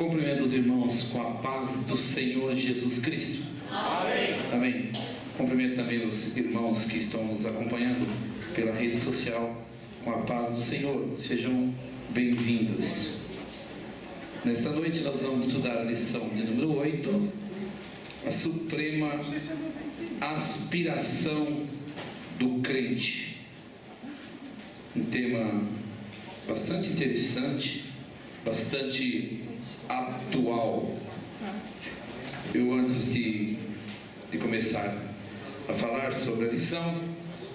Cumprimento os irmãos com a paz do Senhor Jesus Cristo. Amém. Amém. Cumprimento também os irmãos que estão nos acompanhando pela rede social com a paz do Senhor. Sejam bem-vindos. Nesta noite nós vamos estudar a lição de número 8, a suprema aspiração do crente. Um tema bastante interessante, bastante atual. Eu, antes de começar a falar sobre a lição,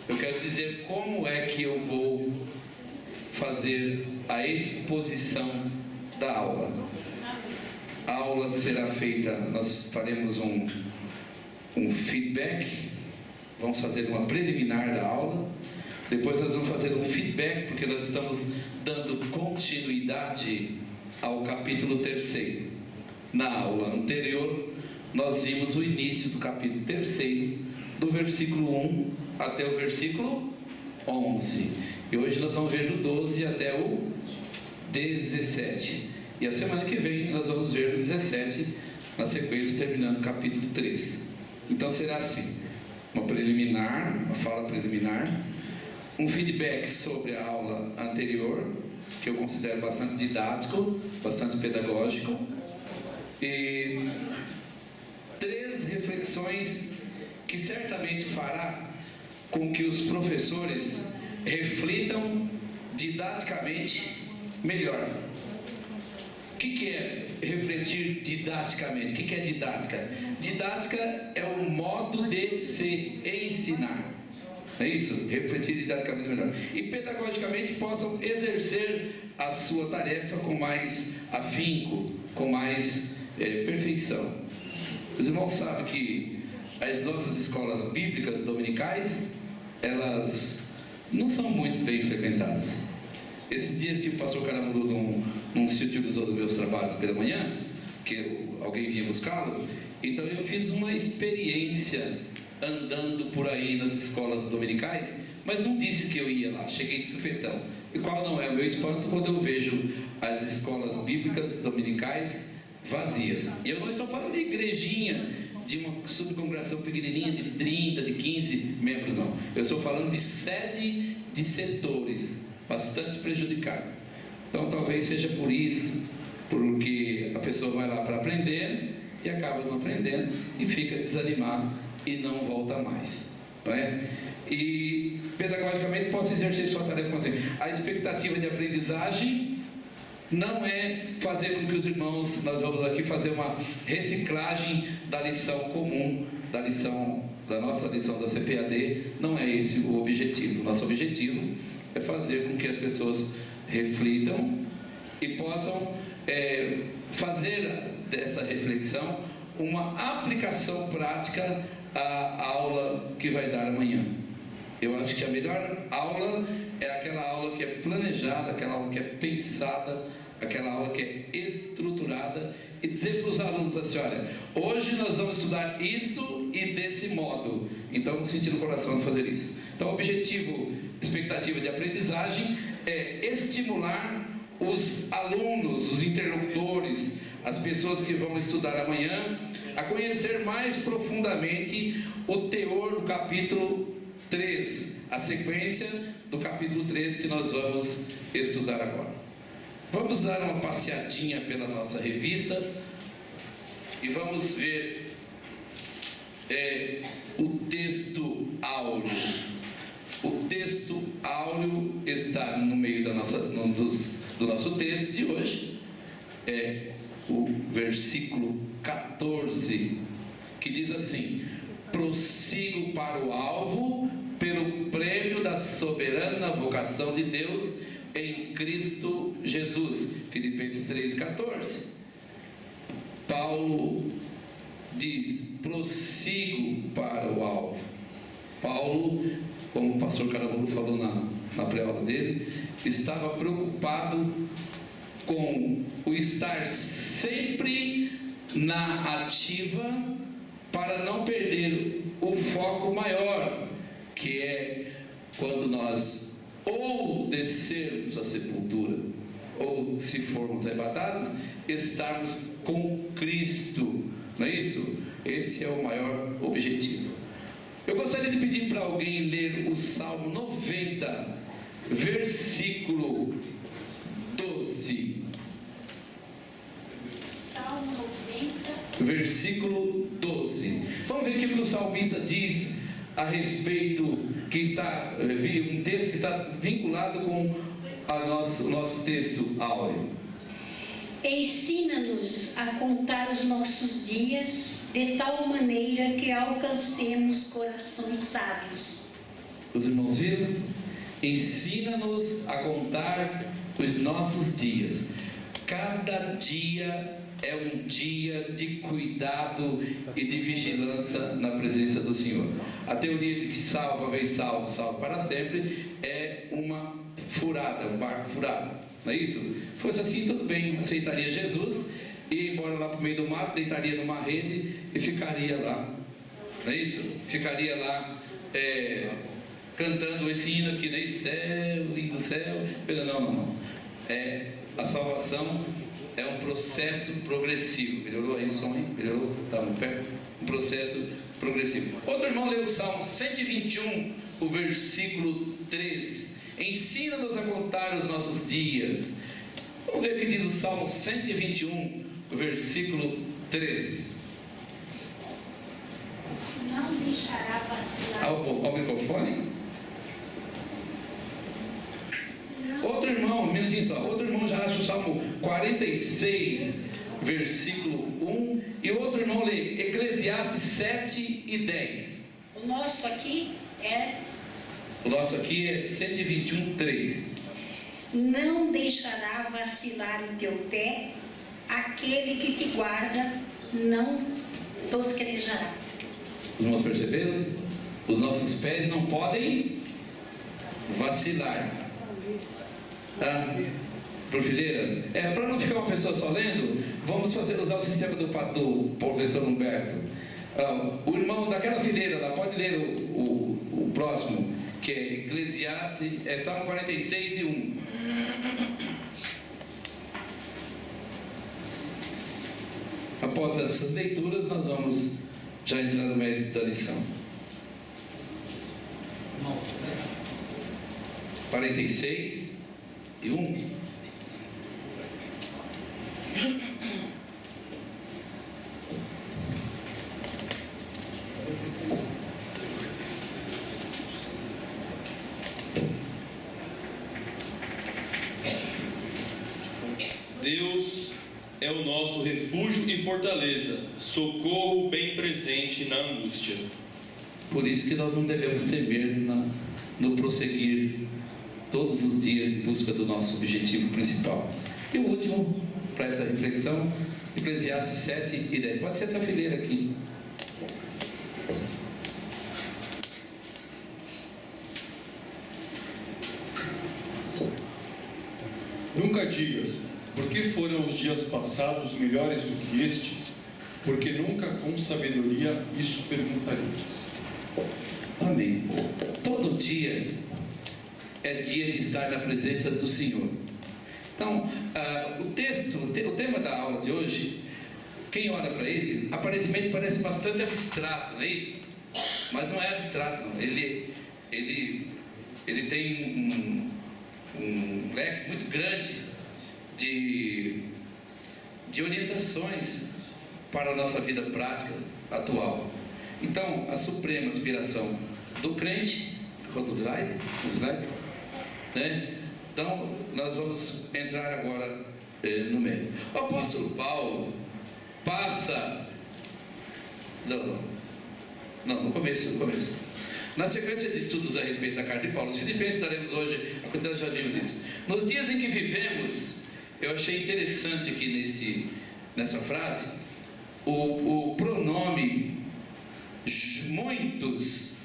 eu quero dizer como é que eu vou fazer a exposição da aula. A aula será feita, nós faremos um feedback, vamos fazer uma preliminar da aula, depois nós vamos fazer um feedback, porque nós estamos dando continuidade ao capítulo 3. Na aula anterior, nós vimos o início do capítulo 3, do versículo 1 até o versículo 11. E hoje nós vamos ver do 12 até o 17. E a semana que vem nós vamos ver o 17, na sequência, terminando o capítulo 3. Então será assim: uma preliminar, uma fala preliminar, um feedback sobre a aula anterior, que eu considero bastante didático, bastante pedagógico, e 3 reflexões que certamente fará com que os professores reflitam didaticamente melhor. O que é refletir didaticamente? O que é didática? Didática é o modo de se ensinar. É isso? Refletir didaticamente melhor. E pedagogicamente possam exercer a sua tarefa com mais afinco, com mais perfeição. Os irmãos sabem que as nossas escolas bíblicas dominicais, elas não são muito bem frequentadas. Esses dias que o pastor Caramuru não se utilizou dos meus trabalhos pela manhã, que alguém vinha buscá-lo, então eu fiz uma experiência andando por aí nas escolas dominicais, mas não disse que eu ia lá, cheguei de supetão. E qual não é o meu espanto quando eu vejo as escolas bíblicas dominicais vazias? E eu não estou falando de igrejinha, de uma subcongregação pequenininha de 30, de 15 membros, não. Eu estou falando de sede de setores bastante prejudicado. Então talvez seja por isso, porque a pessoa vai lá para aprender e acaba não aprendendo e fica desanimado e não volta mais, não é? E pedagogicamente posso exercer sua tarefa com você. A expectativa de aprendizagem não é fazer com que os irmãos, nós vamos aqui fazer uma reciclagem da lição comum, da nossa lição da CPAD. Não é esse o objetivo. O nosso objetivo é fazer com que as pessoas reflitam e possam fazer dessa reflexão uma aplicação prática à aula que vai dar amanhã. Eu acho que a melhor aula é aquela aula que é planejada, aquela aula que é pensada, aquela aula que é estruturada, e dizer para os alunos assim: olha, hoje nós vamos estudar isso e desse modo. Então vamos sentir no coração de fazer isso. Então o objetivo, expectativa de aprendizagem é estimular os alunos, os interlocutores, as pessoas que vão estudar amanhã, a conhecer mais profundamente o teor do capítulo 3, a sequência do capítulo 3 que nós vamos estudar agora. Vamos dar uma passeadinha pela nossa revista e vamos ver o texto áureo. O texto áureo está no meio do nosso texto de hoje. É o versículo 14, que diz assim: prossigo para o alvo, pelo prêmio da soberana vocação de Deus em Cristo Jesus. Filipenses 3,14. Paulo diz: prossigo para o alvo. Paulo, como o pastor Caramuru falou na pré-aula dele, estava preocupado com o estar sempre na ativa, para não perder o foco maior, que é quando nós ou descermos a sepultura ou se formos arrebatados, estarmos com Cristo. Não é isso? Esse é o maior objetivo. Eu gostaria de pedir para alguém ler o Salmo 90, versículo 12. Salmo 90, versículo 12. Vamos ver o que o salmista diz a respeito, que está um texto que está vinculado com o nosso texto áureo. ensina-nos a contar os nossos dias de tal maneira que alcancemos corações sábios. Os irmãos viram? Ensina-nos a contar os nossos dias. Cada dia é um dia de cuidado e de vigilância na presença do Senhor. A teoria de que salva, vez salvo, salvo para sempre, é uma furada, um barco furado. Não é isso? Se fosse assim, tudo bem, aceitaria Jesus, ia embora lá para o meio do mato, deitaria numa rede e ficaria lá. Não é isso? Ficaria lá cantando esse hino aqui, nem céu, lindo céu. Não. A salvação é um processo progressivo. Melhorou aí o som, hein? Melhorou? Está muito perto? Um processo progressivo. Outro irmão leu o Salmo 121, o versículo 3. Ensina-nos a contar os nossos dias. Vamos ver o que diz o Salmo 121, versículo 3. Não deixará vacilar. Ao microfone. Outro irmão, um minutinho só. Outro irmão já acha o Salmo 46, versículo 1. E outro irmão lê Eclesiastes 7 e 10. O nosso aqui é: O nosso aqui é 121, 3. não deixará vacilar o teu pé, aquele que te guarda não tosquenejará. Os irmãos perceberam? Os nossos pés não podem vacilar. Tá? Profileira? Para não ficar uma pessoa só lendo, vamos usar o sistema do professor Humberto. O irmão daquela fileira lá, pode ler o próximo, que é Eclesiastes, Salmo 46 e 1. Após essas leituras, nós vamos já entrar no mérito da lição. 46 e 1. Deus é o nosso refúgio e fortaleza, socorro bem presente na angústia. Por isso que nós não devemos temer no prosseguir todos os dias em busca do nosso objetivo principal. E o último, para essa reflexão, Eclesiastes 7 e 10. Pode ser essa fileira aqui. Nunca digas, por que foram os dias passados melhores do que estes? Porque nunca com sabedoria isso perguntarias. Amém. Todo dia é dia de estar na presença do Senhor. Então, o tema da aula de hoje, quem olha para ele, aparentemente parece bastante abstrato, não é isso? Mas não é abstrato, não. Ele tem um leque muito grande de orientações para a nossa vida prática atual. Então, a suprema aspiração do crente, quanto slide, né? Então, nós vamos entrar agora no meio. O apóstolo Paulo passa... Não, no começo. Na sequência de estudos a respeito da carta de Paulo, os Filipenses estaremos hoje, a quantidade já vimos isso. Nos dias em que vivemos, eu achei interessante aqui nessa frase, o pronome muitos,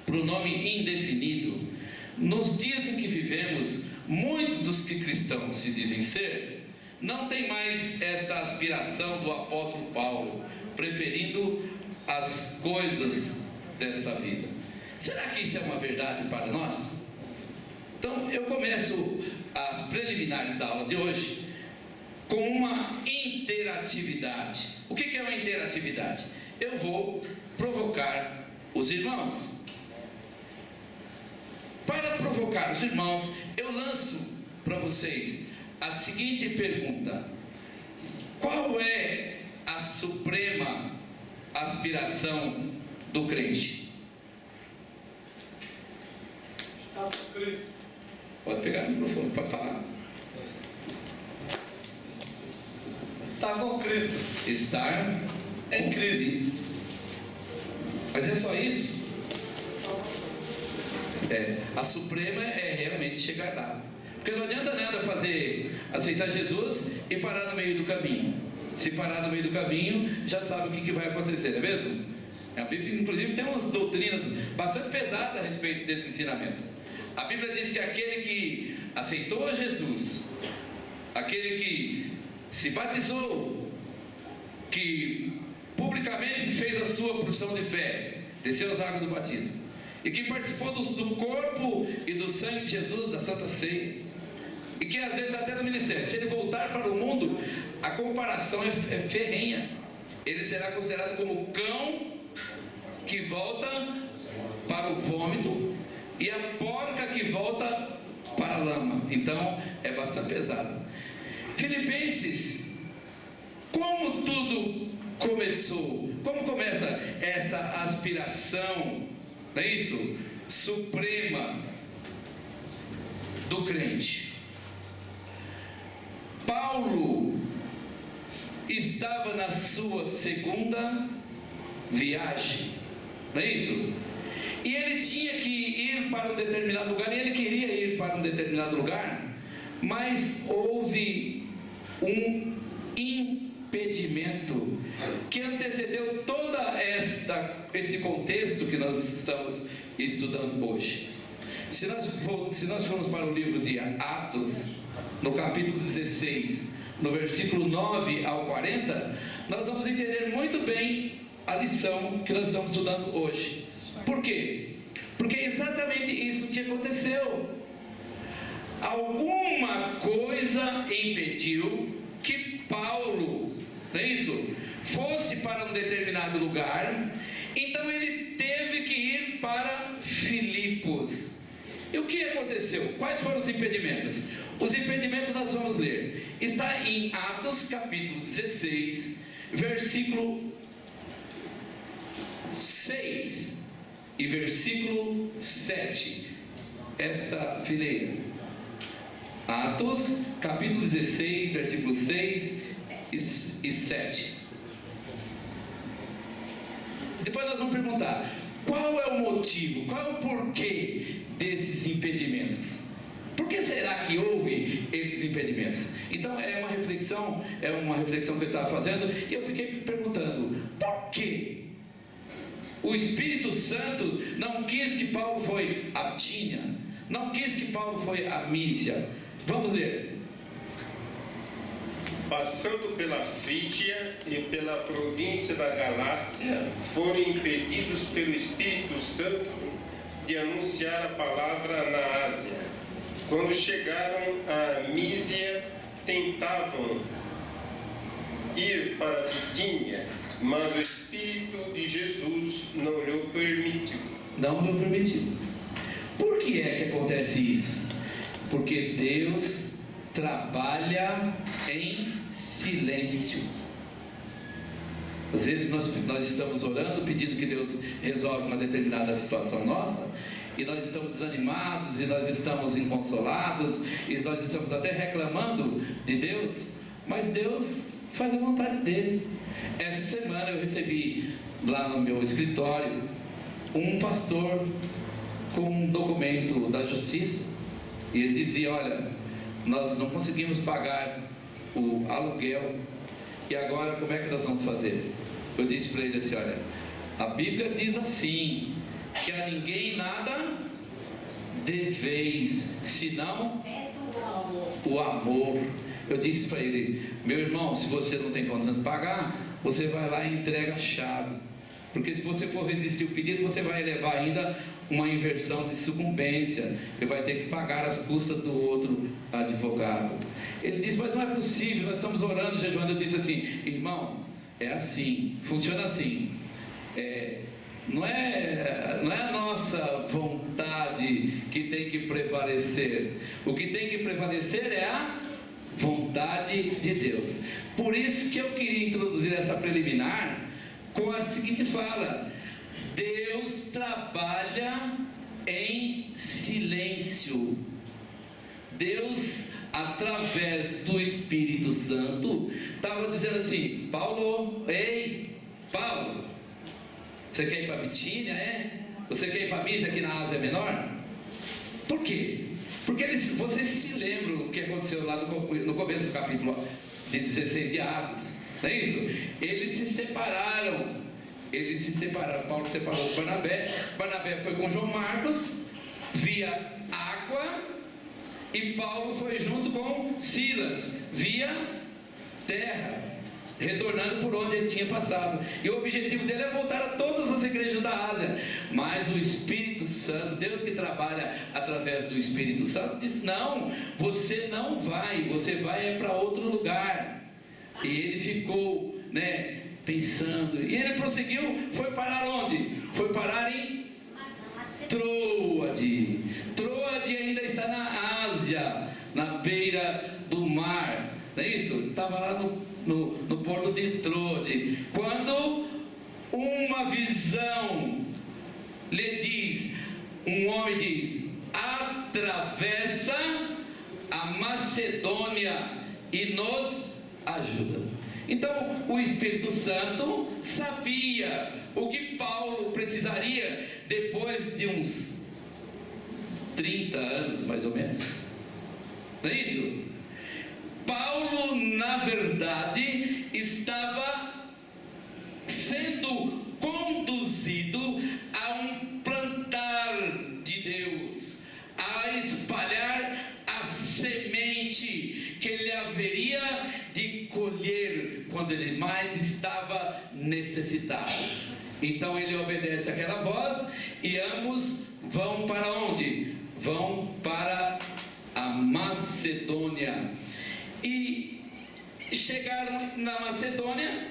pronome indefinido. Nos dias em que vivemos, muitos dos que cristãos se dizem ser, não tem mais esta aspiração do apóstolo Paulo, preferindo as coisas desta vida. Será que isso é uma verdade para nós? Então eu começo as preliminares da aula de hoje com uma interatividade. O que é uma interatividade? Eu vou provocar os irmãos. Para provocar os irmãos, eu lanço para vocês a seguinte pergunta: qual é a suprema aspiração do crente? Pode pegar o microfone, pode falar. Estar com Cristo. Estar em Cristo. Mas é só isso? A suprema é realmente chegar lá. Porque não adianta nada aceitar Jesus e parar no meio do caminho. Se parar no meio do caminho, já sabe o que vai acontecer, não é mesmo? A Bíblia, inclusive, tem umas doutrinas bastante pesadas a respeito desses ensinamentos. A Bíblia diz que aquele que aceitou a Jesus, aquele que se batizou, que publicamente fez a sua profissão de fé, desceu as águas do batismo, e que participou do corpo e do sangue de Jesus, da Santa Ceia, e que às vezes até no ministério, se ele voltar para o mundo, a comparação é ferrenha. Ele será considerado como cão que volta para o vômito e a porca que volta para a lama. Então é bastante pesado. Filipenses, como tudo começou? Como começa essa aspiração, não é isso? Suprema do crente. Paulo estava na sua segunda viagem, não é isso? E ele tinha que ir para um determinado lugar, e ele queria ir para um determinado lugar, mas houve um impedimento que antecedeu todo esse contexto que nós estamos estudando hoje. Se nós formos para o livro de Atos, no capítulo 16, no versículo 9 ao 40, nós vamos entender muito bem a lição que nós estamos estudando hoje. Por quê? Porque é exatamente isso que aconteceu. Alguma coisa impediu que Paulo, não é isso, fosse para um determinado lugar. Então ele teve que ir para Filipos. E o que aconteceu? Quais foram os impedimentos? Os impedimentos nós vamos ler. Está em Atos capítulo 16, versículo 6 e versículo 7. Essa fileira. Atos capítulo 16, versículo 6 e 7. Depois nós vamos perguntar: qual é o motivo, qual é o porquê desses impedimentos? Por que será que houve esses impedimentos? Então é uma reflexão que eu estava fazendo, e eu fiquei perguntando: por que o Espírito Santo não quis que Paulo foi a Bitínia, não quis que Paulo foi a Mísia? Vamos ler. Passando pela Frígia e pela província da Galácia, foram impedidos pelo Espírito Santo de anunciar a palavra na Ásia. Quando chegaram a Mísia, tentavam ir para Bitínia, mas o Espírito de Jesus não lhe permitiu. Não lhe permitiu. Por que é que acontece isso? Porque Deus trabalha em silêncio. Às vezes nós estamos orando, pedindo que Deus resolva uma determinada situação nossa, e nós estamos desanimados, e nós estamos inconsolados, e nós estamos até reclamando de Deus, mas Deus faz a vontade dele. Essa semana eu recebi lá no meu escritório um pastor com um documento da justiça, e ele dizia: olha, nós não conseguimos pagar o aluguel, e agora como é que nós vamos fazer? Eu disse para ele assim: olha, a Bíblia diz assim, que a ninguém nada deveis, senão o amor. Eu disse para ele: meu irmão, se você não tem condição de pagar, você vai lá e entrega a chave. Porque se você for resistir o pedido, você vai levar ainda uma inversão de sucumbência, e vai ter que pagar as custas do outro advogado. Ele disse: mas não é possível, nós estamos orando, jejuando. Eu disse assim: irmão, é assim, funciona assim. Não é a nossa vontade que tem que prevalecer. O que tem que prevalecer é a vontade de Deus. Por isso que eu queria introduzir essa preliminar com a seguinte fala: Deus trabalha em silêncio. Deus, através do Espírito Santo, estava dizendo assim: Paulo, ei, Paulo, você quer ir para Bitínia, Você quer ir para Mísia aqui na Ásia Menor? Por quê? Porque vocês se lembram o que aconteceu lá no começo do capítulo de 16 de Atos, não é isso? Eles se separaram, Paulo separou com Barnabé foi com João Marcos, via água, e Paulo foi junto com Silas, via terra, retornando por onde ele tinha passado. E o objetivo dele é voltar a todas as igrejas da Ásia. Mas o Espírito Santo, Deus que trabalha através do Espírito Santo, disse: não, você não vai, você vai para outro lugar. E ele ficou, pensando, e ele prosseguiu. Foi parar onde? Foi parar em Troade. Troade ainda está na Ásia, na beira do mar, não é isso? Estava lá no porto de Troade, quando uma visão lhe diz, um homem diz: atravessa a Macedônia e nos ajuda. Então o Espírito Santo sabia o que Paulo precisaria depois de uns 30 anos mais ou menos, não é isso? Paulo, na verdade, estava sendo conduzido a um plantar de Deus, a espalhar a semente que ele haveria de colher quando ele mais estava necessitado. Então ele obedece àquela voz, e ambos vão para onde? Vão para a Macedônia. E chegaram na Macedônia,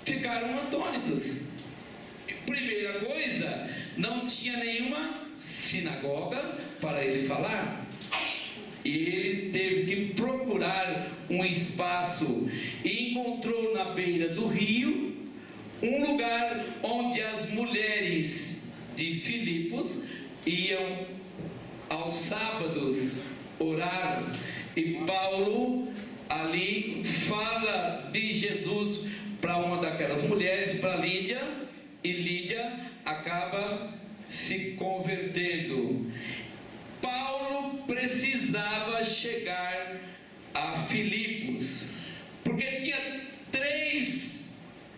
ficaram atônitos. Primeira coisa, não tinha nenhuma sinagoga para ele falar, e ele teve que procurar um espaço, e encontrou na beira do rio um lugar onde as mulheres de Filipos iam aos sábados orar. E Paulo ali fala de Jesus para uma daquelas mulheres, para Lídia, e Lídia acaba se convertendo. Paulo precisava chegar a Filipos, porque tinha 3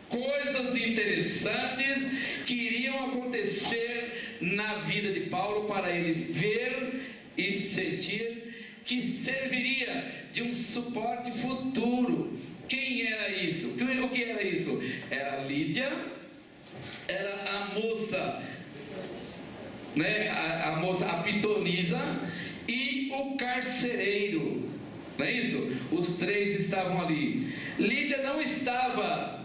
coisas interessantes que iriam acontecer na vida de Paulo para ele ver e sentir que serviria de um suporte futuro. Quem era isso? O que era isso? Era Lídia, era a moça, a moça, a pitonisa, e o carcereiro, não é isso? Os 3 estavam ali. Lídia não estava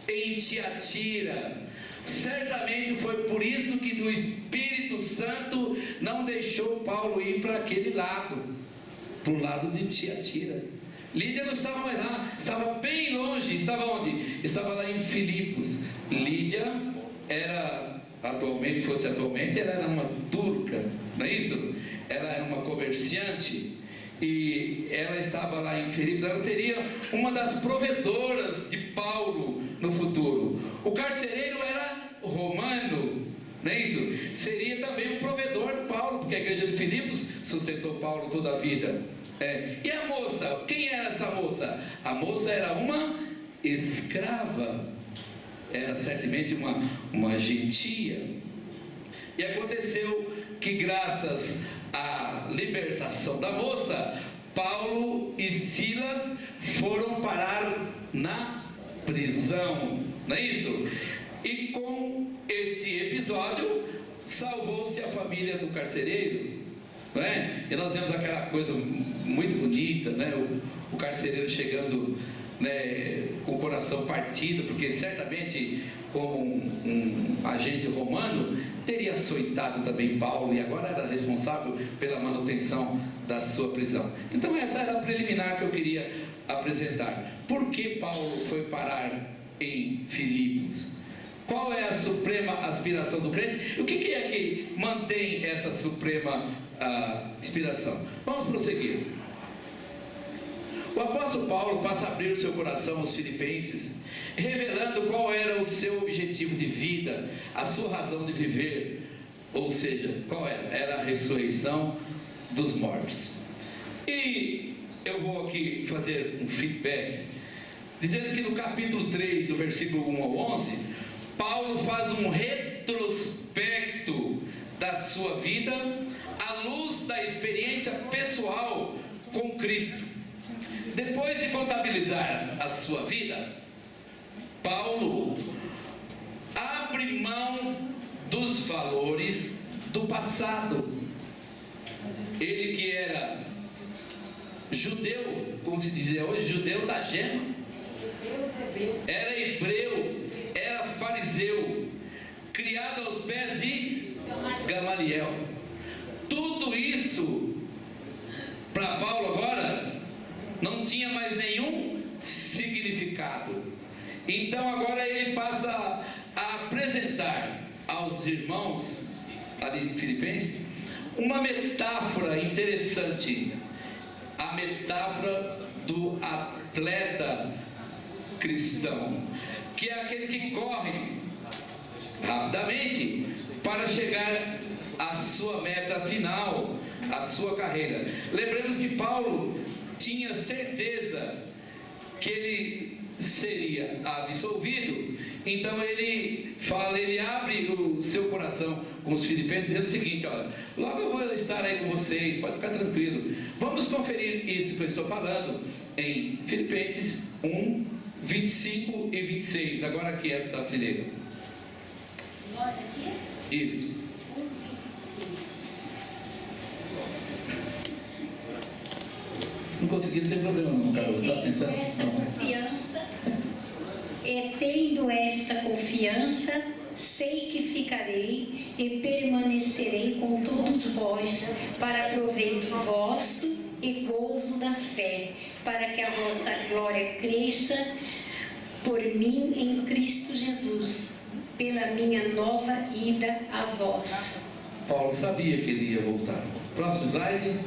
em Tiatira. Certamente foi por isso que o Espírito Santo não deixou Paulo ir para aquele lado, para o lado de Tiatira. Lídia não estava mais lá, estava bem longe. Estava onde? Estava lá em Filipos. Lídia era, atualmente, ela era uma turca, não é isso? Ela era uma comerciante, e ela estava lá em Filipos. Ela seria uma das provedoras de Paulo no futuro. O carcereiro era romano, não é isso? Seria também um provedor de Paulo, porque a igreja de Filipos sustentou Paulo toda a vida. E a moça? Quem era essa moça? A moça era uma escrava, era certamente uma gentia. E aconteceu que, graças à libertação da moça, Paulo e Silas foram parar na prisão. não é isso? E com esse episódio, salvou-se a família do carcereiro, não é? E nós vemos aquela coisa muito bonita, né? O carcereiro chegando, né, com o coração partido, porque certamente, como um agente romano, teria açoitado também Paulo, e agora era responsável pela manutenção da sua prisão. Então essa era a preliminar que eu queria apresentar. Por que Paulo foi parar em Filipos? Qual é a suprema aspiração do crente? O que é que mantém essa suprema inspiração? Vamos prosseguir. O apóstolo Paulo passa a abrir o seu coração aos filipenses, revelando qual era o seu objetivo de vida, a sua razão de viver, ou seja, qual era? Era a ressurreição dos mortos. E eu vou aqui fazer um feedback, dizendo que no capítulo 3, do versículo 1 ao 11, Paulo faz um retrospecto da sua vida à luz da experiência pessoal com Cristo. Depois de contabilizar a sua vida, Paulo abre mão dos valores do passado. Ele que era judeu, como se dizia hoje, judeu da gema, era hebreu, era fariseu, criado aos pés de Gamaliel. Tudo isso para Paulo agora não tinha mais nenhum significado. Então agora ele passa a apresentar aos irmãos ali de Filipenses uma metáfora interessante, a metáfora do atleta cristão, que é aquele que corre rapidamente para chegar à sua meta final, à sua carreira. Lembremos que Paulo tinha certeza que ele seria absolvido, então ele fala, ele abre o seu coração com os filipenses, dizendo o seguinte: olha, logo eu vou estar aí com vocês, pode ficar tranquilo. Vamos conferir isso que eu estou falando em Filipenses 1, 25 e 26. Agora aqui esta fileira. Nós aqui? Isso. 1:25. Não consegui, não tem problema não, Carol. Está tentando. Tendo esta confiança, sei que ficarei e permanecerei com todos vós, para proveito vosso e gozo da fé, para que a vossa glória cresça por mim em Cristo Jesus, pela minha nova ida a vós. Paulo sabia que ele ia voltar. Próximo slide.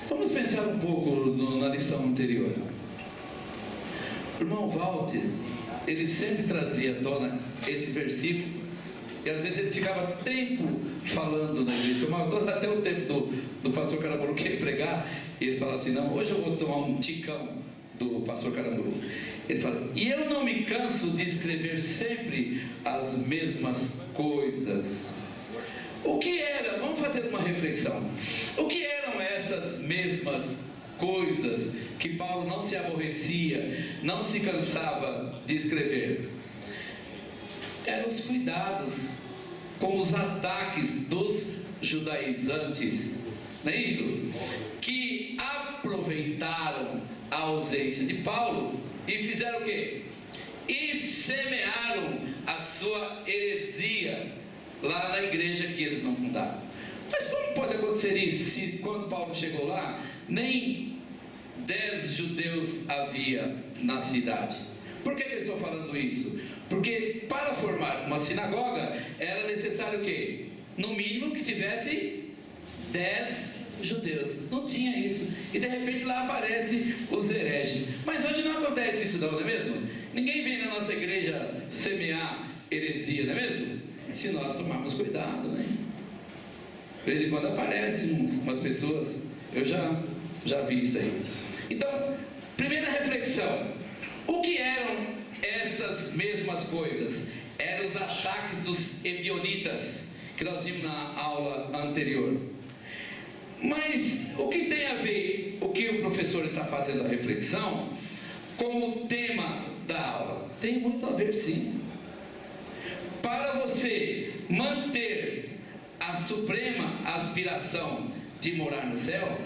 Vamos pensar um pouco na lição anterior. O irmão Walter, ele sempre trazia à tona esse versículo, e às vezes ele ficava tempo falando na igreja. Até o tempo do pastor Caramuru querer pregar, ele fala assim: não, hoje eu vou tomar um ticão do pastor Caramuru. Ele fala: e eu não me canso de escrever sempre as mesmas coisas. O que era? Vamos fazer uma reflexão. O que eram essas mesmas coisas que Paulo não se aborrecia, não se cansava de escrever? Eram os cuidados com os ataques dos judaizantes, não é isso? Que aproveitaram a ausência de Paulo e fizeram o quê? E semearam a sua heresia lá na igreja que eles não fundaram. Mas como pode acontecer isso, se quando Paulo chegou lá, nem 10 judeus havia na cidade? Por que eu estou falando isso? Porque para formar uma sinagoga era necessário o quê? No mínimo que tivesse 10 judeus. Não tinha isso. E de repente lá aparecem os hereges. Mas hoje não acontece isso não é mesmo? Ninguém vem na nossa igreja semear heresia, não é mesmo? Se nós tomarmos cuidado, né? De vez em quando aparecem umas pessoas, eu já vi isso aí. Então, primeira reflexão: o que eram essas mesmas coisas? Eram os ataques dos ebionitas, que nós vimos na aula anterior. Mas o que tem a ver, o que o professor está fazendo a reflexão, com o tema da aula? Tem muito a ver, sim. Para você manter a suprema aspiração de morar no céu,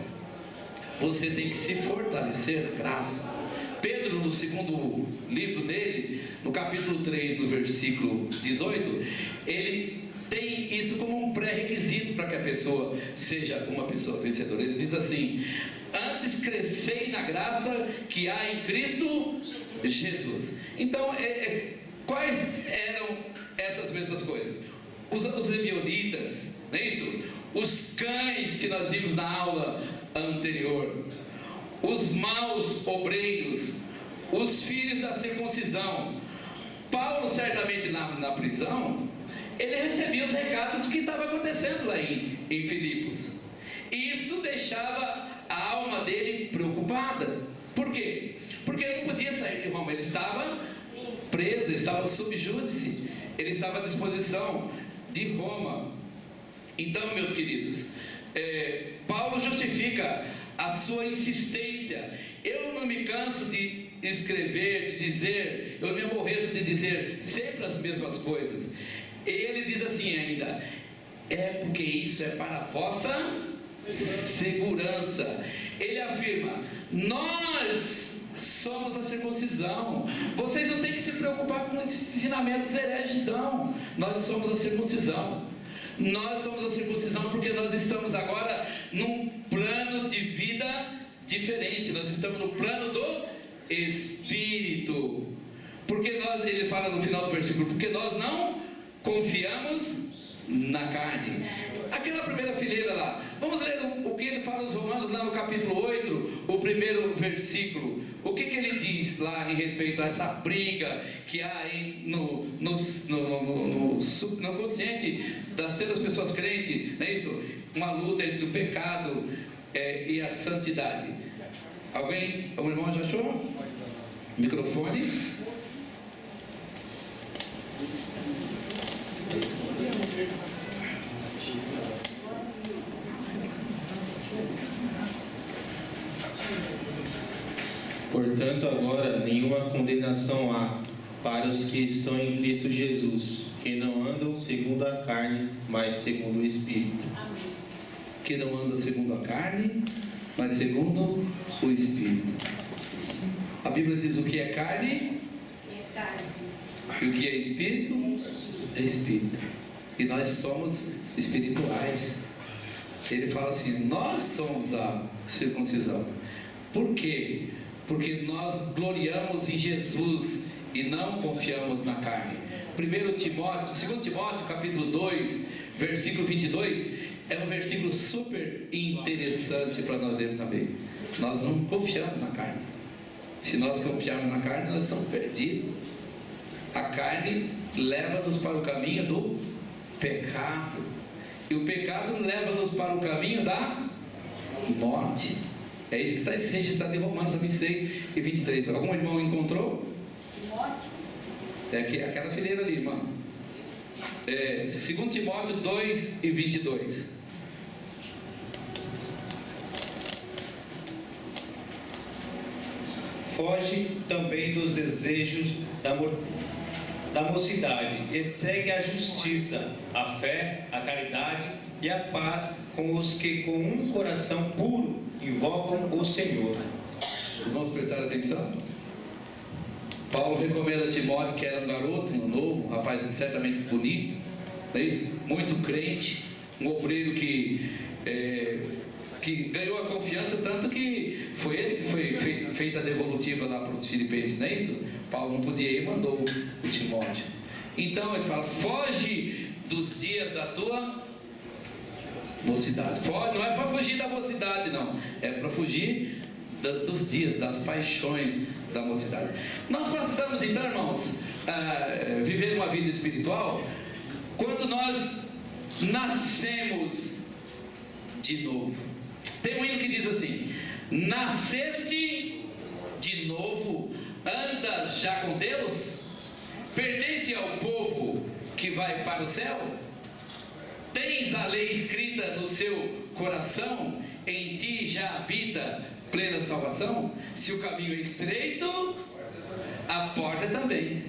você tem que se fortalecer, graça. Pedro, no segundo livro dele, no capítulo 3, no versículo 18, ele tem isso como um pré-requisito para que a pessoa seja uma pessoa vencedora. Ele diz assim: antes crescei na graça que há em Cristo Jesus. Então, quais eram essas mesmas coisas? Os levionitas, não é isso? Os cães que nós vimos na aula anterior, os maus obreiros, os filhos da circuncisão. Paulo, certamente na prisão, ele recebia os recados do que estava acontecendo lá em Filipos. E isso deixava a alma dele preocupada. Por quê? Porque ele não podia sair de Roma, ele estava preso, ele estava sob júdice, ele estava à disposição de Roma. Então, meus queridos, Paulo justifica a sua insistência. Eu não me canso de escrever, de dizer, eu me aborreço de dizer sempre as mesmas coisas. Ele diz assim ainda: é porque isso é para a vossa segurança. Ele afirma: nós somos a circuncisão. Vocês não têm que se preocupar com esses ensinamentos hereges, não. Nós somos a circuncisão. Nós somos a circuncisão porque nós estamos agora num plano de vida diferente. Nós estamos no plano do Espírito. Porque nós, ele fala no final do versículo, porque nós não confiamos na carne. Aquela primeira fileira lá, vamos ler o que ele fala aos Romanos lá no capítulo 8, o primeiro versículo. O que ele diz lá em respeito a essa briga que há no consciente das pessoas crentes, não é isso? Uma luta entre o pecado e a santidade. Alguém, o irmão já achou? Microfone. Portanto, agora nenhuma condenação há para os que estão em Cristo Jesus, que não andam segundo a carne, mas segundo o Espírito. Que não andam segundo a carne, mas segundo o Espírito. A Bíblia diz: o que é carne? É carne. E o que é Espírito? É Espírito. E nós somos espirituais. Ele fala assim: nós somos a circuncisão. Por quê? Porque nós gloriamos em Jesus e não confiamos na carne. 2 Timóteo capítulo 2, versículo 22, é um versículo super interessante para nós lermos também. Nós não confiamos na carne. Se nós confiarmos na carne, nós estamos perdidos. A carne leva-nos para o caminho do pecado, e o pecado leva-nos para o caminho da morte. É isso que está registrado em Romanos 26 e 23. Algum irmão encontrou? É aquela fileira ali, irmão. 2 Timóteo 2 e 22. Foge também dos desejos da mocidade e segue a justiça, a fé, a caridade e a paz com os que com um coração puro invocam o Senhor. Vamos prestar atenção. Paulo recomenda a Timóteo, que era um garoto, um novo, um rapaz certamente bonito, não é isso? Muito crente, um obreiro que ganhou a confiança, tanto que foi ele que foi feita a devolutiva lá para os filipenses, não é isso? Paulo não podia ir e mandou o Timóteo. Então ele fala: foge dos dias da tua mocidade. Foge, não é para fugir da mocidade, não, é para fugir dos dias, das paixões da mocidade. Nós passamos então, irmãos, a viver uma vida espiritual quando nós nascemos de novo. Tem um hino que diz assim: nasceste de novo, anda já com Deus, pertence ao povo que vai para o céu, tens a lei escrita no seu coração em ti já habita plena salvação? Se o caminho é estreito, a porta também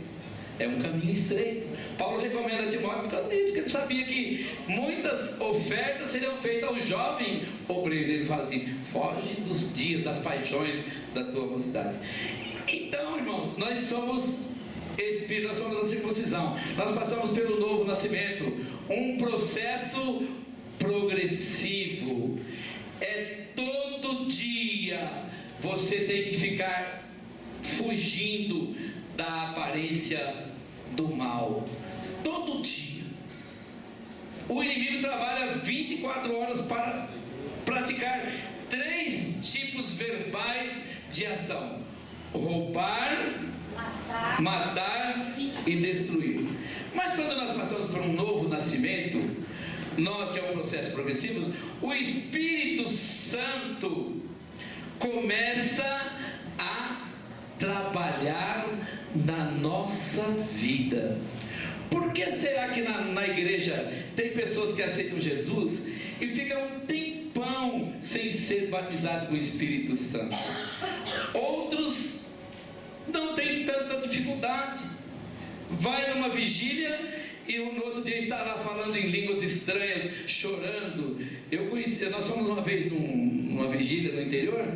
é um caminho estreito. Paulo recomenda a Timóteo por causa disso, porque ele sabia que muitas ofertas seriam feitas ao jovem obreiro. Ele fala assim: foge dos dias, das paixões da tua mocidade. Então, irmãos, nós somos espírito, nós somos a circuncisão, nós passamos pelo novo nascimento, um processo progressivo. É todo dia você tem que ficar fugindo da aparência do mal. Todo dia o inimigo trabalha 24 horas para praticar 3 tipos verbais de ação: roubar, matar e destruir. Mas quando nós passamos por um novo nascimento, que é um processo progressivo, o Espírito Santo começa a trabalhar na nossa vida. Por que será que na igreja tem pessoas que aceitam Jesus e ficam um tempão sem ser batizados com o Espírito Santo? Outros não têm tanta dificuldade. Vai numa vigília e no outro dia está lá falando em línguas estranhas, chorando. Nós fomos uma vez numa vigília no interior.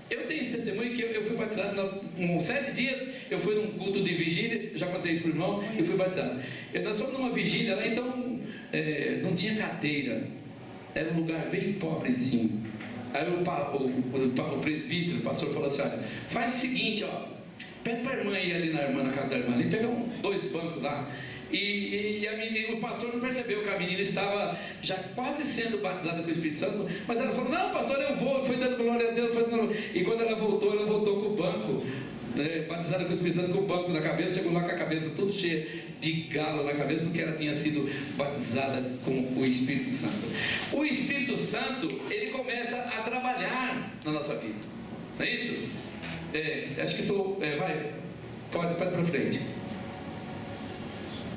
Eu tenho esse testemunho que eu fui batizado com 7 dias. Eu fui num culto de vigília, já contei isso para o irmão, e fui batizado. Nós fomos numa vigília lá, então não tinha cadeira, era um lugar bem pobrezinho. Aí o presbítero, o pastor, falou assim: olha, faz o seguinte, ó, pede para a irmã ir ali na casa da irmã, ali, pegar 2 bancos lá. E o pastor não percebeu que a menina estava já quase sendo batizada com o Espírito Santo, mas ela falou: não, pastor, eu vou. Foi dando glória a Deus, e quando ela voltou com o banco, batizada com o Espírito Santo, com o banco na cabeça. Chegou lá com a cabeça toda cheia de galo na cabeça, porque ela tinha sido batizada com o Espírito Santo. O Espírito Santo, ele começa a trabalhar na nossa vida, não é isso? Acho que pode para frente.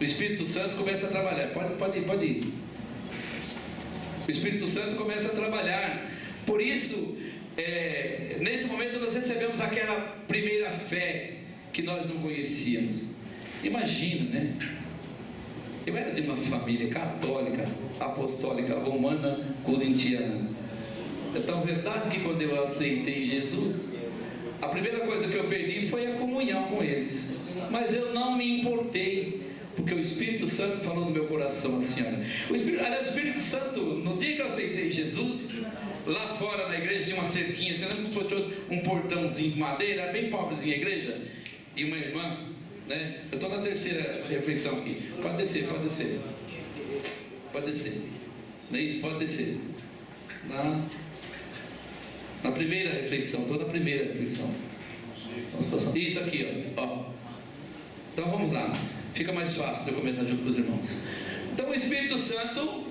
O Espírito Santo começa a trabalhar. Pode ir. O Espírito Santo começa a trabalhar. Por isso, nesse momento nós recebemos aquela primeira fé que nós não conhecíamos. Imagina, né? Eu era de uma família católica, apostólica, romana, corintiana. É tão verdade que quando eu aceitei Jesus, a primeira coisa que eu perdi foi a comunhão com eles. Mas eu não me importei, porque o Espírito Santo falou no meu coração assim: olha, o Espírito Santo, no dia que eu aceitei Jesus, lá fora na igreja tinha uma cerquinha, assim, como se fosse um portãozinho de madeira, bem pobrezinha a igreja, e uma irmã, né? Eu estou na terceira reflexão aqui. Pode descer. Não é isso? Pode descer. Na primeira reflexão, estou na primeira reflexão. Isso aqui, ó. Então vamos lá. Fica mais fácil eu comentar junto com os irmãos. Então o Espírito Santo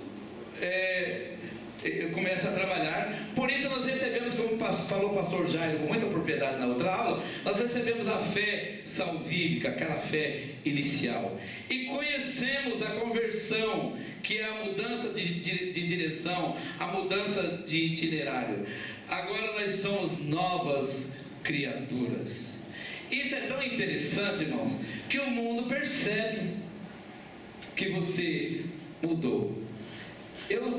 começa a trabalhar. Por isso nós recebemos, como falou o pastor Jairo com muita propriedade na outra aula, nós recebemos a fé salvífica, aquela fé inicial. E conhecemos a conversão, que é a mudança de direção, a mudança de itinerário. Agora nós somos novas criaturas. Isso é tão interessante, irmãos, que o mundo percebe que você mudou.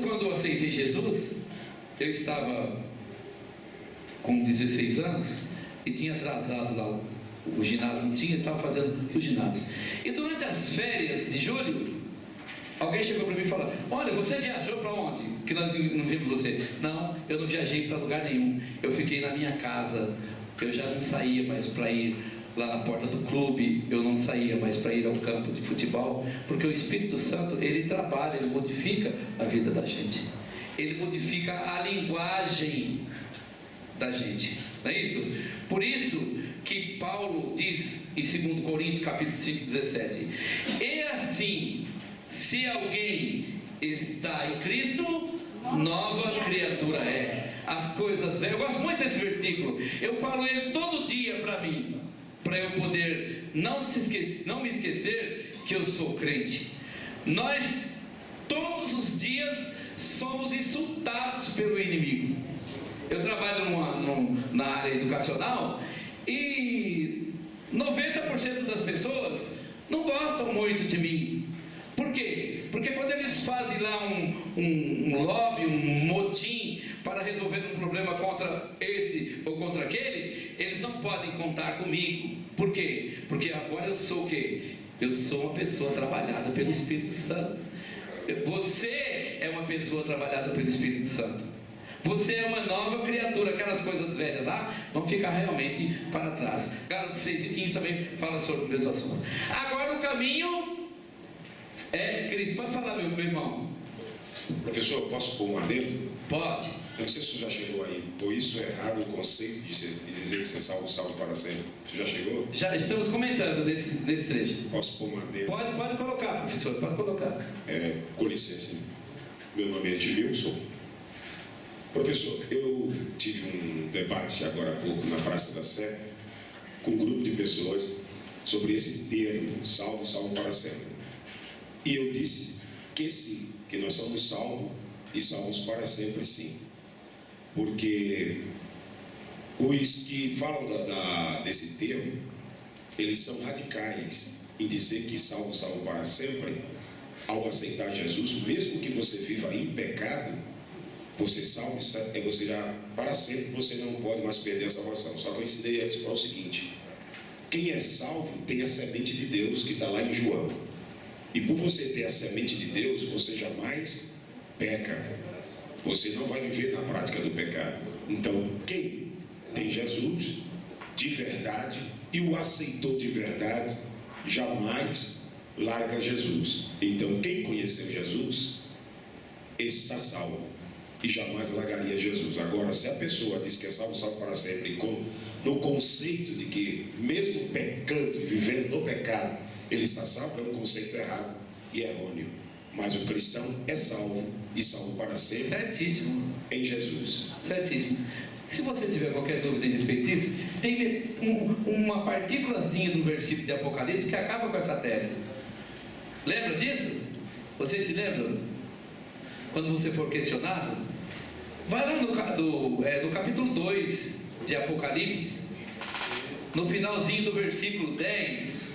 Quando aceitei Jesus, eu estava com 16 anos e tinha atrasado lá o ginásio, não tinha, estava fazendo o ginásio. E durante as férias de julho, alguém chegou para mim e falou: olha, você viajou para onde? Que nós não vimos você. Não, eu não viajei para lugar nenhum. Eu fiquei na minha casa. Eu já não saía mais para ir lá na porta do clube, eu não saía mais para ir ao campo de futebol, porque o Espírito Santo, ele trabalha, ele modifica a vida da gente, ele modifica a linguagem da gente, não é isso? Por isso que Paulo diz em 2 Coríntios capítulo 5, 17: e assim, se alguém está em Cristo, nova criatura é. As coisas velhas, eu gosto muito desse versículo, eu falo ele todo dia para mim, para eu poder não me esquecer que eu sou crente. Nós todos os dias somos insultados pelo inimigo. Eu trabalho na área educacional e 90% das pessoas não gostam muito de mim. Por quê? Porque quando eles fazem lá um lobby, um motim para resolver um problema contra esse ou contra aquele, eles não podem contar comigo. Por quê? Porque agora eu sou o quê? Eu sou uma pessoa trabalhada pelo Espírito Santo. Você é uma pessoa trabalhada pelo Espírito Santo. Você é uma nova criatura. Aquelas coisas velhas lá vão ficar realmente para trás. Gálatas 6:15 também fala sobre o mesmo assunto. Agora o caminho é Cristo. Pode falar, meu irmão. Professor, posso pôr um adendo? Pode. Eu não sei se você já chegou aí. Por isso é errado o conceito de dizer que você salvo para sempre. Você já chegou? Já estamos comentando nesse trecho. Posso pôr um adendo? Pode colocar, professor, pode colocar. Com licença. Meu nome é Edmilson. Professor, eu tive um debate agora há pouco na Praça da Sé com um grupo de pessoas sobre esse termo, salvo para sempre. E eu disse que sim, que nós somos salvos e salvos para sempre, sim. Porque os que falam desse termo, eles são radicais em dizer que salvo para sempre, ao aceitar Jesus, mesmo que você viva em pecado, você salvo, é você já, para sempre, você não pode mais perder a salvação. Só que eu ensinei a explicar o seguinte: quem é salvo tem a semente de Deus, que está lá em João. E por você ter a semente de Deus, você jamais peca. Você não vai viver na prática do pecado. Então, quem tem Jesus de verdade e o aceitou de verdade, jamais larga Jesus. Então, quem conheceu Jesus está salvo e jamais largaria Jesus. Agora, se a pessoa diz que é salvo para sempre, no conceito de que mesmo pecando e vivendo no pecado, ele está salvo, é um conceito errado e errôneo. Mas o cristão é salvo e salvo para sempre. Certíssimo. Em Jesus. Certíssimo. Se você tiver qualquer dúvida em respeito disso, tem uma partículazinha do versículo de Apocalipse que acaba com essa tese. Lembra disso? Vocês se lembram? Quando você for questionado, vai lá no capítulo 2 de Apocalipse, no finalzinho do versículo 10.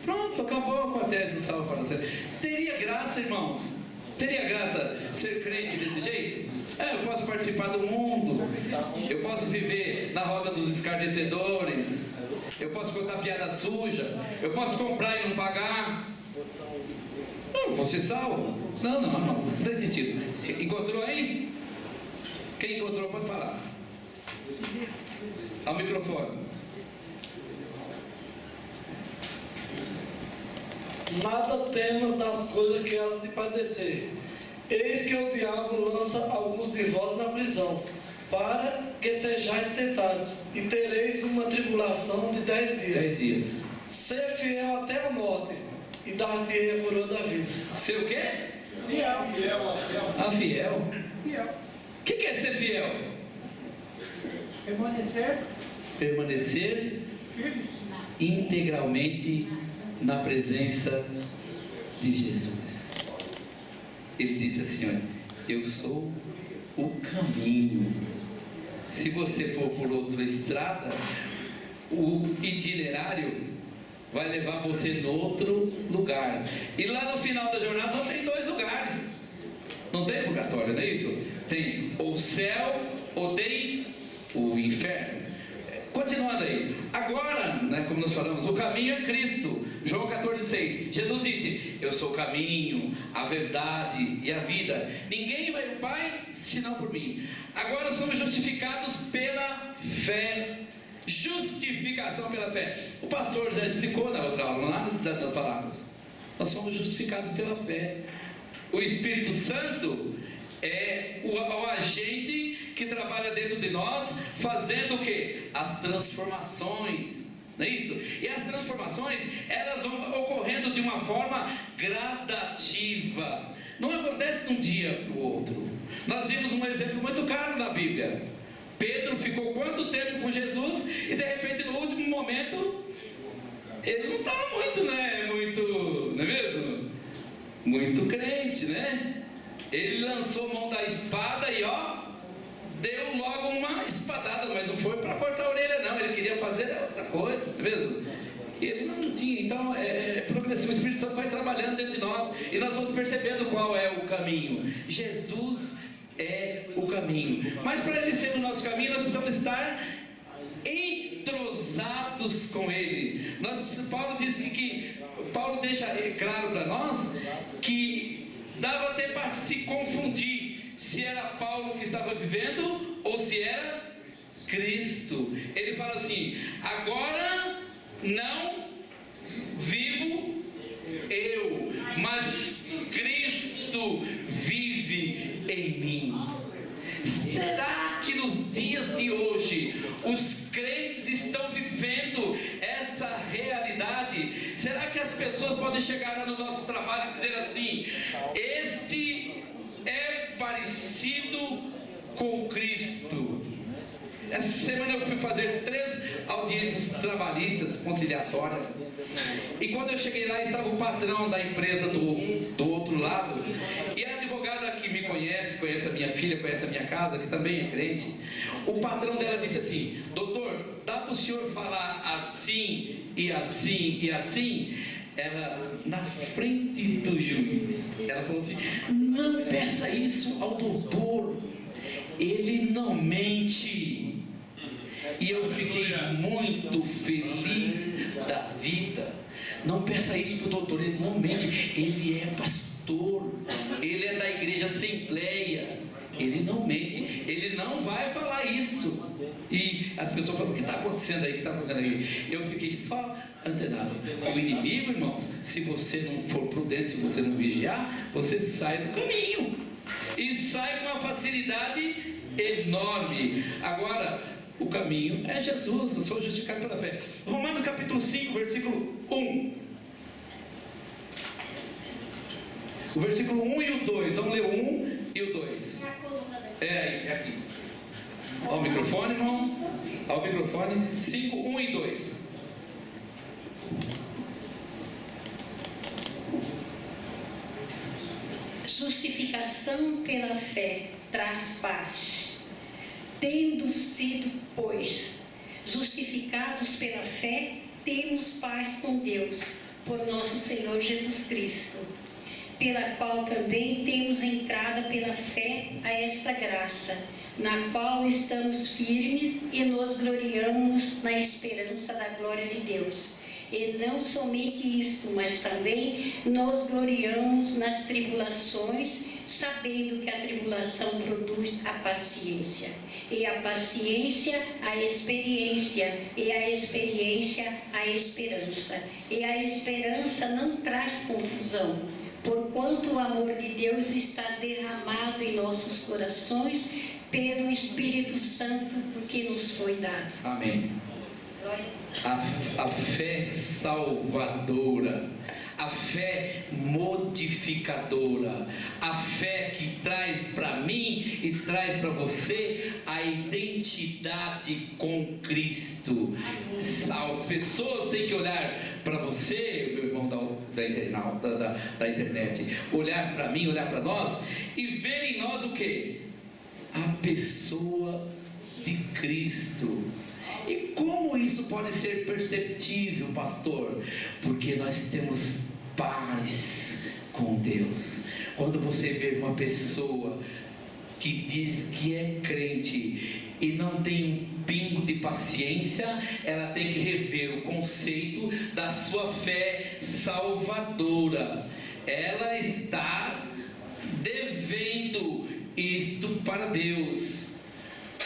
Pronto, acabou com a tese do salvo para sempre. Teria graça, irmãos? Teria graça ser crente desse jeito? Eu posso participar do mundo, eu posso viver na roda dos escarnecedores, eu posso contar piada suja, eu posso comprar e não pagar. Não, vou ser salvo? Não tem sentido. Encontrou aí? Quem encontrou pode falar. Ao microfone. Nada temas das coisas que has de padecer. Eis que o diabo lança alguns de vós na prisão, para que sejais tentados, e tereis uma tribulação de 10 dias. 10 dias. Ser fiel até a morte, e dar-te a coroa da vida. Ser o quê? Fiel. Fiel? Fiel. O que é ser fiel? Permanecer integralmente na presença de Jesus. Ele disse assim: olha, eu sou o caminho. Se você for por outra estrada, o itinerário vai levar você no outro lugar. E lá no final da jornada só tem 2 lugares. Não tem purgatório, não é isso? Tem o céu ou tem o inferno. Continuando aí. Agora, como nós falamos, o caminho é Cristo. João 14,6. Jesus disse: eu sou o caminho, a verdade e a vida. Ninguém vai ao Pai senão por mim. Agora somos justificados pela fé. Justificação pela fé. O pastor já explicou na outra aula, não há necessidade das palavras. Nós somos justificados pela fé. O Espírito Santo é o agente que trabalha dentro de nós, fazendo o quê? As transformações, não é isso? E as transformações, elas vão ocorrendo de uma forma gradativa, não acontece de um dia para o outro. Nós vimos um exemplo muito claro na Bíblia. Pedro ficou quanto tempo com Jesus e de repente no último momento ele não estava muito, não é mesmo? Muito crente, né? Ele lançou mão da espada e deu logo uma espadada, mas não foi para cortar a orelha não, ele queria fazer outra coisa, não é mesmo? Ele não tinha, então progressivo, o Espírito Santo vai trabalhando dentro de nós, e nós vamos percebendo qual é o caminho. Jesus é o caminho, mas para ele ser o nosso caminho, nós precisamos estar entrosados com ele. Paulo diz Paulo deixa claro para nós que dava até para se confundir se era Paulo que estava vivendo ou se era Cristo. Ele fala assim: agora não vivo eu, mas Cristo vive em mim. Será que nos dias de hoje os crentes estão vivendo essa realidade? Será que as pessoas podem chegar lá no nosso trabalho e dizer assim: este é parecido com Cristo? Essa semana eu fui fazer 3 audiências trabalhistas conciliatórias, e quando eu cheguei lá estava o patrão da empresa do outro lado, e a advogada que me conhece a minha filha, conhece a minha casa, que também é crente. O patrão dela disse assim: doutor, dá para o senhor falar assim e assim e assim? Ela, na frente do juiz, ela falou assim: não peça isso ao doutor, ele não mente. E eu fiquei muito feliz da vida. Não peça isso para o doutor, ele não mente, ele é pastor, ele é da igreja Assembleia, ele não mente, ele não vai falar isso. E as pessoas falam: o que está acontecendo aí? O que está acontecendo aí? Eu fiquei só antenado. O inimigo, irmãos, se você não for prudente, se você não vigiar, você sai do caminho e sai com uma facilidade enorme. Agora, o caminho é Jesus, eu sou justificado pela fé. Romanos capítulo 5, versículo 1. O versículo 1 e o 2. Vamos ler o 1 e o 2. É aqui. Ao microfone, irmão. Ao microfone. 5, 1 e 2. Justificação pela fé traz paz. Tendo sido, pois, justificados pela fé, temos paz com Deus, por nosso Senhor Jesus Cristo, pela qual também temos entrada pela fé a esta graça, na qual estamos firmes e nos gloriamos na esperança da glória de Deus. E não somente isto, mas também nos gloriamos nas tribulações, sabendo que a tribulação produz a paciência, e a paciência a experiência, e a experiência a esperança, e a esperança não traz confusão, porquanto o amor de Deus está derramado em nossos corações pelo Espírito Santo que nos foi dado. Amém. A fé salvadora, a fé modificadora, a fé que traz para mim e traz para você a identidade com Cristo. As pessoas têm que olhar para você, meu irmão da internet, olhar para mim, olhar para nós e ver em nós o que? A pessoa de Cristo. E como isso pode ser perceptível, pastor? Porque nós temos paz com Deus. Quando você vê uma pessoa que diz que é crente e não tem um pingo de paciência, ela tem que rever o conceito da sua fé salvadora. Ela está devendo isto para Deus.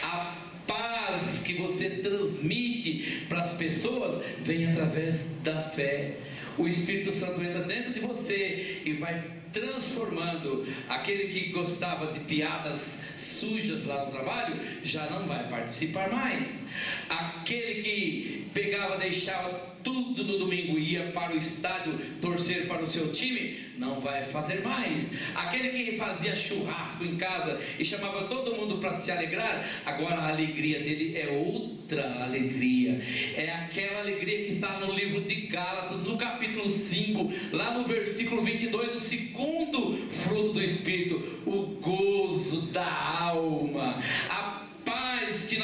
A paz que você transmite para as pessoas vem através da fé. O Espírito Santo entra dentro de você e vai transformando. Aquele que gostava de piadas sujas lá no trabalho já não vai participar mais. Aquele que pegava, deixava tudo no domingo e ia para o estádio torcer para o seu time, não vai fazer mais. Aquele que fazia churrasco em casa e chamava todo mundo para se alegrar, agora a alegria dele é outra alegria. É aquela alegria que está no livro de Gálatas, no capítulo 5, lá no versículo 22, o segundo fruto do Espírito, o gozo da alma, a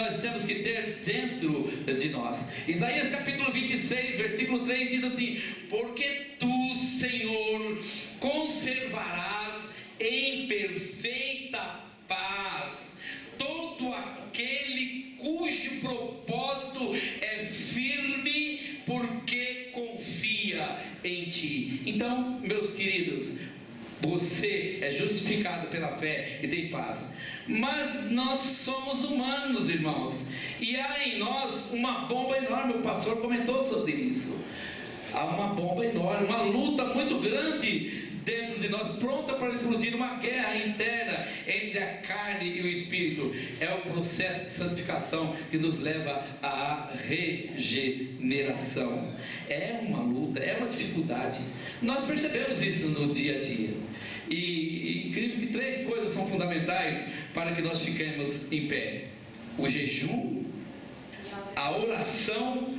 nós temos que ter dentro de nós. Isaías capítulo 26, versículo 3 diz assim: porque tu, Senhor, conservarás em perfeita paz todo aquele cujo propósito é firme, porque confia em ti. Então, meus queridos, você é justificado pela fé e tem paz. Mas nós somos humanos, irmãos, e há em nós uma bomba enorme. O pastor comentou sobre isso. Há uma bomba enorme, uma luta muito grande dentro de nós, pronta para explodir, uma guerra interna entre a carne e o espírito. É o processo de santificação que nos leva à regeneração. É uma luta, é uma dificuldade. Nós percebemos isso no dia a dia. E incrível que 3 coisas são fundamentais para que nós fiquemos em pé: o jejum, a oração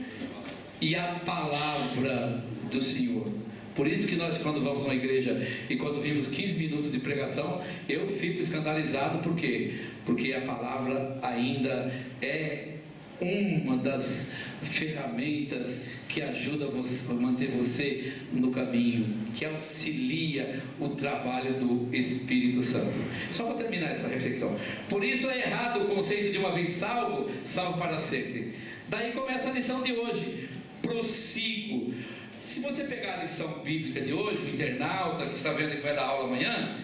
e a palavra do Senhor. Por isso que nós, quando vamos a uma igreja e quando vimos 15 minutos de pregação, eu fico escandalizado. Por quê? Porque a palavra ainda é uma das ferramentas que ajuda a manter você no caminho, que auxilia o trabalho do Espírito Santo. Só para terminar essa reflexão: por isso é errado o conceito de uma vez salvo, salvo para sempre. Daí começa a lição de hoje: prossigo. Se você pegar a lição bíblica de hoje, o internauta que está vendo que vai dar aula amanhã,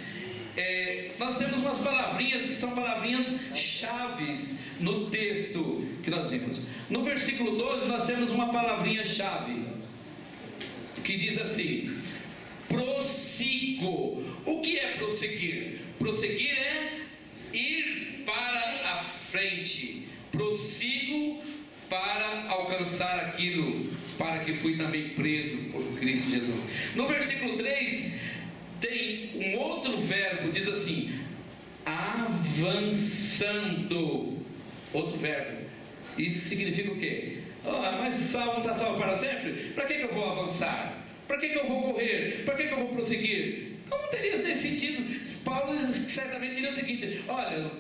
nós temos umas palavrinhas que são palavrinhas chaves no texto que nós vimos. No versículo 12 nós temos uma palavrinha chave que diz assim: prossigo. O que é prosseguir? Prosseguir é ir para a frente. Prossigo para alcançar aquilo para que fui também preso por Cristo Jesus. No versículo 3 tem um outro verbo, diz assim: avançando. Outro verbo. Isso significa o quê? Mas salvo não está salvo para sempre? Para que eu vou avançar? Para que eu vou correr? Para que eu vou prosseguir? Não teria nesse sentido. Paulo certamente diria o seguinte: olha,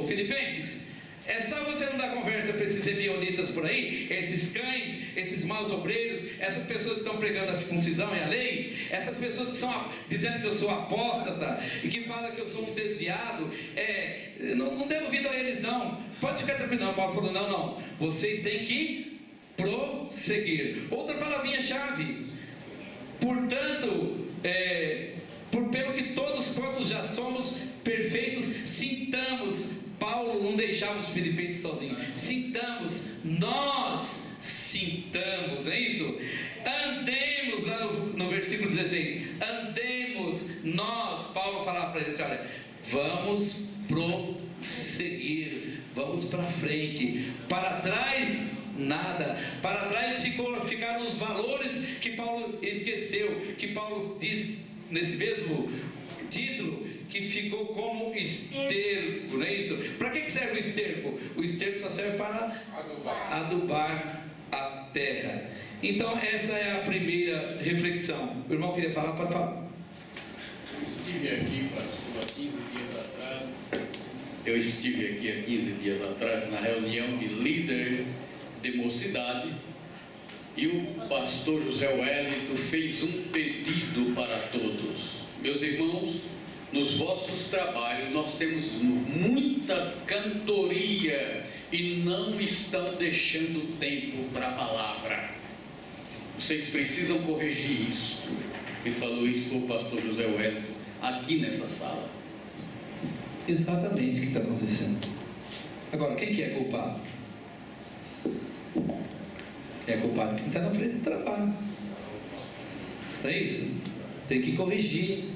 Filipenses, é só você não dar conversa para esses ebionitas por aí, esses cães, esses maus obreiros, essas pessoas que estão pregando a circuncisão e a lei, essas pessoas que estão dizendo que eu sou apóstata e que falam que eu sou um desviado. Não dê ouvido a eles, não. Pode ficar tranquilo. Não, Paulo falou: não, vocês têm que prosseguir. Outra palavrinha chave: portanto, pelo que todos quantos já somos perfeitos, sintamos. Paulo não deixava os filipenses sozinhos. Nós sintamos, é isso? Andemos, lá no versículo 16, andemos, nós, Paulo falava para eles: olha, vamos prosseguir, vamos para frente, para trás nada. Para trás ficaram os valores que Paulo esqueceu, que Paulo diz nesse mesmo título, que ficou como esterco, não é isso? Para que serve o esterco? O esterco só serve para adubar a terra. Então essa é a primeira reflexão. O irmão queria falar, pode falar. Eu estive aqui há 15 dias atrás na reunião de líder de mocidade, e o pastor José Wellington fez um pedido para todos. Meus irmãos, nos vossos trabalhos nós temos muitas cantorias e não estão deixando tempo para a palavra. Vocês precisam corrigir isso. Ele falou isso para o pastor José Wellington aqui nessa sala. Exatamente o que está acontecendo. Agora, quem que é culpado? Quem é culpado? Quem está na frente do trabalho. Não é isso? Tem que corrigir,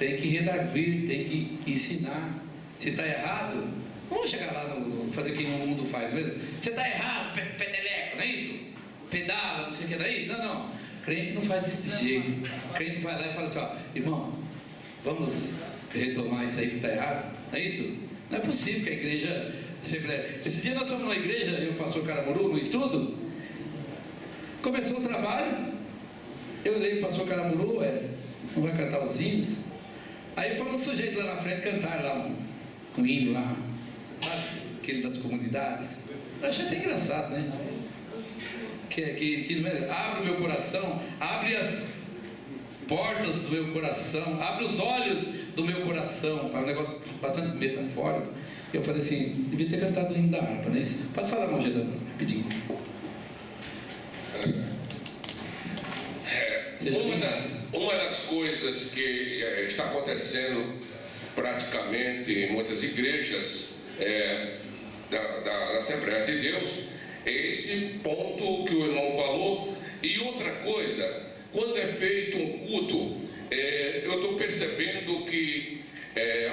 tem que redarguir, tem que ensinar. Se está errado, vamos chegar lá fazer o que o mundo faz mesmo. Você está errado, peteleco, não é isso? Pedala, não sei o que, não é isso? Não. Crente não faz desse jeito. Crente vai lá e fala assim: ó, irmão, vamos retomar isso aí que está errado, não é isso? Não é possível que a igreja sempre... Esse dia nós fomos numa igreja, eu e o pastor Caramuru, no estudo. Começou o trabalho, eu olhei para o pastor Caramuru: não vai cantar os hinos? Aí foi um sujeito lá na frente cantar lá um hino lá, sabe? aquele das comunidades. Eu achei até engraçado, né? Que abre o meu coração, abre as portas do meu coração, abre os olhos do meu coração, para um negócio bastante metafórico. Eu falei assim, devia ter cantado o hino da harpa, não é isso? Pode falar, Mongeda, rapidinho. Uma das coisas que está acontecendo praticamente em muitas igrejas da Assembleia de Deus é esse ponto que o irmão falou. E outra coisa, quando é feito um culto, eu estou percebendo que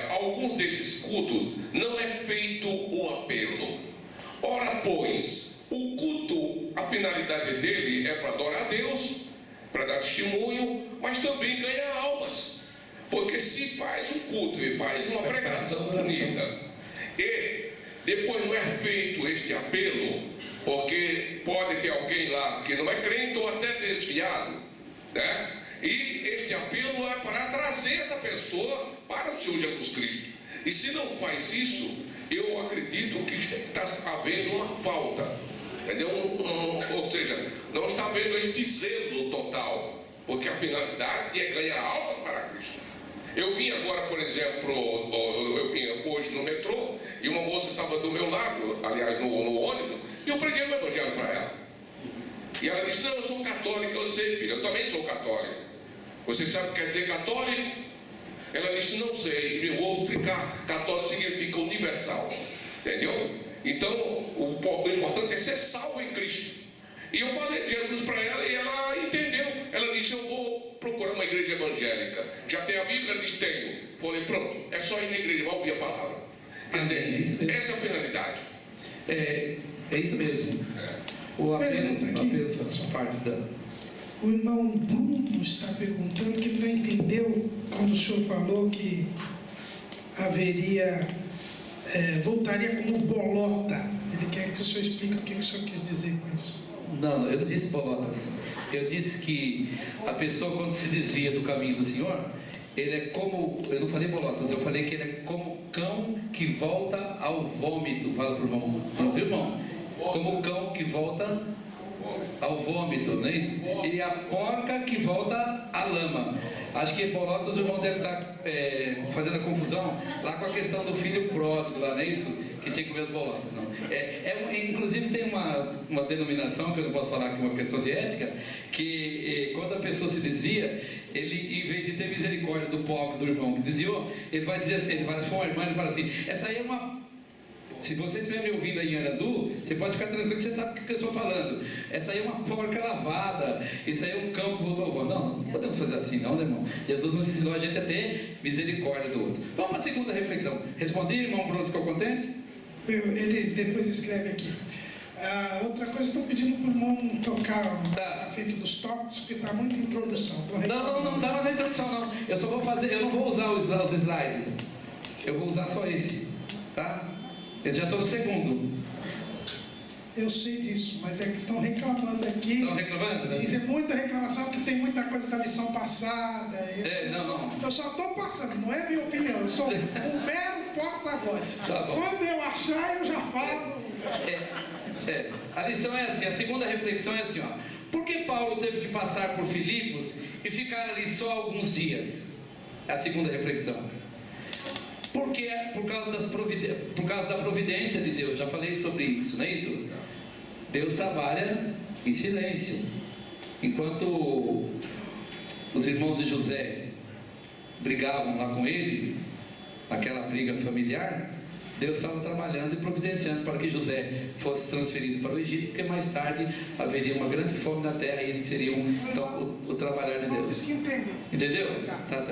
alguns desses cultos não é feito o apelo. Ora, pois, o culto, a finalidade dele é para adorar a Deus, para dar testemunho, mas também ganhar almas. Porque se faz um culto e faz uma pregação bonita e depois não é feito este apelo, porque pode ter alguém lá que não é crente ou até desviado, né? E este apelo é para trazer essa pessoa para o Senhor Jesus Cristo. E se não faz isso, eu acredito que está havendo uma falta, entendeu? Ou seja, não está havendo este zelo total, porque a finalidade é ganhar alma para Cristo. Eu vim agora, por exemplo, eu vim hoje no metrô e uma moça estava do meu lado, aliás, no ônibus, e eu preguei o evangelho para ela. E ela disse: não, eu sou católica. Eu sei, filha, eu também sou católica. Você sabe o que quer dizer católico? Ela disse: não sei. Eu vou explicar. Católico significa universal, entendeu? Então, o importante é ser salvo em Cristo. E eu falei de Jesus para ela e ela entendeu. Ela disse: eu vou procurar uma igreja evangélica. Já tem a Bíblia? Ela disse: tenho. Falei: pronto, é só ir na igreja, vai ouvir a palavra. Quer dizer, essa é a finalidade. É isso mesmo. O apelo faz parte da... O irmão Bruno está perguntando que não entendeu quando o senhor falou que haveria, voltaria como bolota. Ele quer que o senhor explique o que o senhor quis dizer com isso. Não, eu não disse bolotas. Eu disse que a pessoa, quando se desvia do caminho do Senhor, ele é como... Eu não falei bolotas, eu falei que ele é como cão que volta ao vômito. Fala para o irmão. Não viu, irmão? Como o cão que volta ao vômito, não é isso? E a porca que volta à lama. Acho que bolotas o irmão deve estar fazendo a confusão lá com a questão do filho pródigo, lá, não é isso? Que tinha que comer as bolotas, não. Inclusive tem uma denominação, que eu não posso falar que é uma questão de ética, que quando a pessoa se desvia, ele, em vez de ter misericórdia do pobre, do irmão que desviou, ele vai dizer assim, ele fala, se for uma irmã, ele fala assim, essa aí é uma... Se você estiver me ouvindo aí em Arandu, você pode ficar tranquilo que você sabe o que eu estou falando. Essa aí é uma porca lavada. Isso aí é um cão que voltou ao voo. Não podemos fazer assim não, né, irmão? Jesus nos ensinou a gente a ter misericórdia do outro. Vamos para a segunda reflexão. Respondi, irmão Bruno, ficou contente? Ele depois escreve aqui. Outra coisa, estou pedindo para o irmão tocar a frente dos tópicos, porque está muita introdução. Não está na introdução, não. Eu só vou fazer, eu não vou usar os slides. Eu vou usar só esse, tá? Eu já estou no segundo. Eu sei disso, mas é que estão reclamando aqui. Estão reclamando, né? E tem muita reclamação, que tem muita coisa da lição passada. Eu só estou passando, não é minha opinião. Eu sou um mero porta-voz. Tá bom. Quando eu achar, eu já falo. A lição é assim, a segunda reflexão é assim, ó. Por que Paulo teve que passar por Filipos e ficar ali só alguns dias? É a segunda reflexão. Porque por causa da providência de Deus. Já falei sobre isso, não é isso? Deus trabalha em silêncio. Enquanto os irmãos de José brigavam lá com ele, aquela briga familiar, Deus estava trabalhando e providenciando para que José fosse transferido para o Egito, porque mais tarde haveria uma grande fome na terra e eles seriam então o trabalhar de Deus. Entendeu? Tá.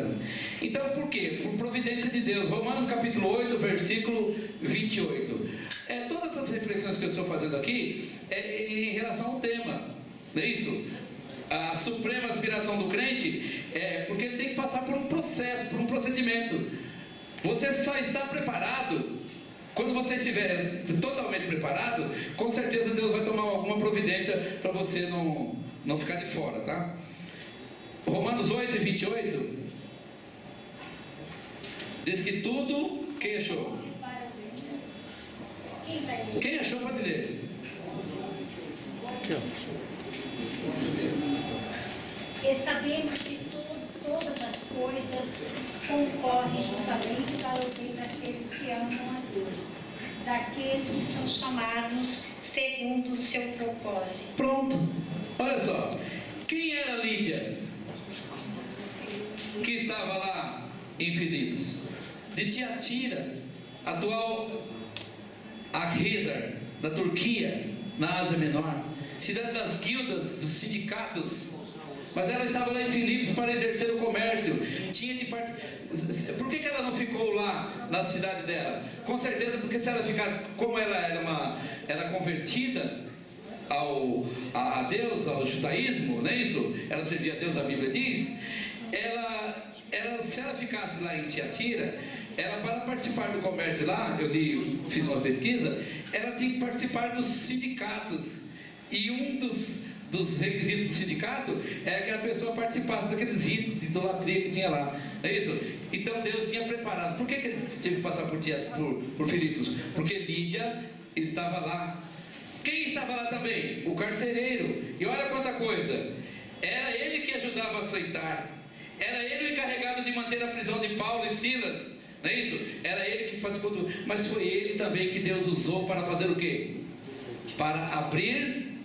Então por quê? Por providência de Deus. Romanos capítulo 8, versículo 28. Todas essas reflexões que eu estou fazendo aqui é em relação ao tema, não é isso? A suprema aspiração do crente é porque ele tem que passar por um processo, por um procedimento. Você só está preparado quando você estiver totalmente preparado. Com certeza Deus vai tomar alguma providência para você não ficar de fora, tá? Romanos 8, 28 diz que tudo que achou. Quem achou pode ler. E sabemos que todas as coisas concorrem juntamente para o bem daqueles que amam a Deus, daqueles que são chamados segundo o seu propósito. Pronto. Olha só. Quem era Lídia? Que estava lá em Filipos? De Tiatira, atual Akhisar, da Turquia, na Ásia Menor, cidade das guildas, dos sindicatos. Mas ela estava lá em Filipos para exercer o comércio. Tinha de Por que ela não ficou lá na cidade dela? Com certeza porque se ela ficasse, como ela era convertida a Deus, ao judaísmo, não é isso? Ela servia a Deus, a Bíblia diz. Se ela ficasse lá em Tiatira, ela, para participar do comércio lá, fiz uma pesquisa, ela tinha que participar dos sindicatos. E um dos requisitos do sindicato é que a pessoa participasse daqueles ritos de idolatria que tinha lá. É isso? Então Deus tinha preparado. Por que ele teve que passar por Filipos? Porque Lídia estava lá. Quem estava lá também? O carcereiro. E olha quanta coisa. Era ele que ajudava a aceitar. Era ele o encarregado de manter a prisão de Paulo e Silas. Não é isso? Era ele que participou do... Mas foi ele também que Deus usou para fazer o quê? Para abrir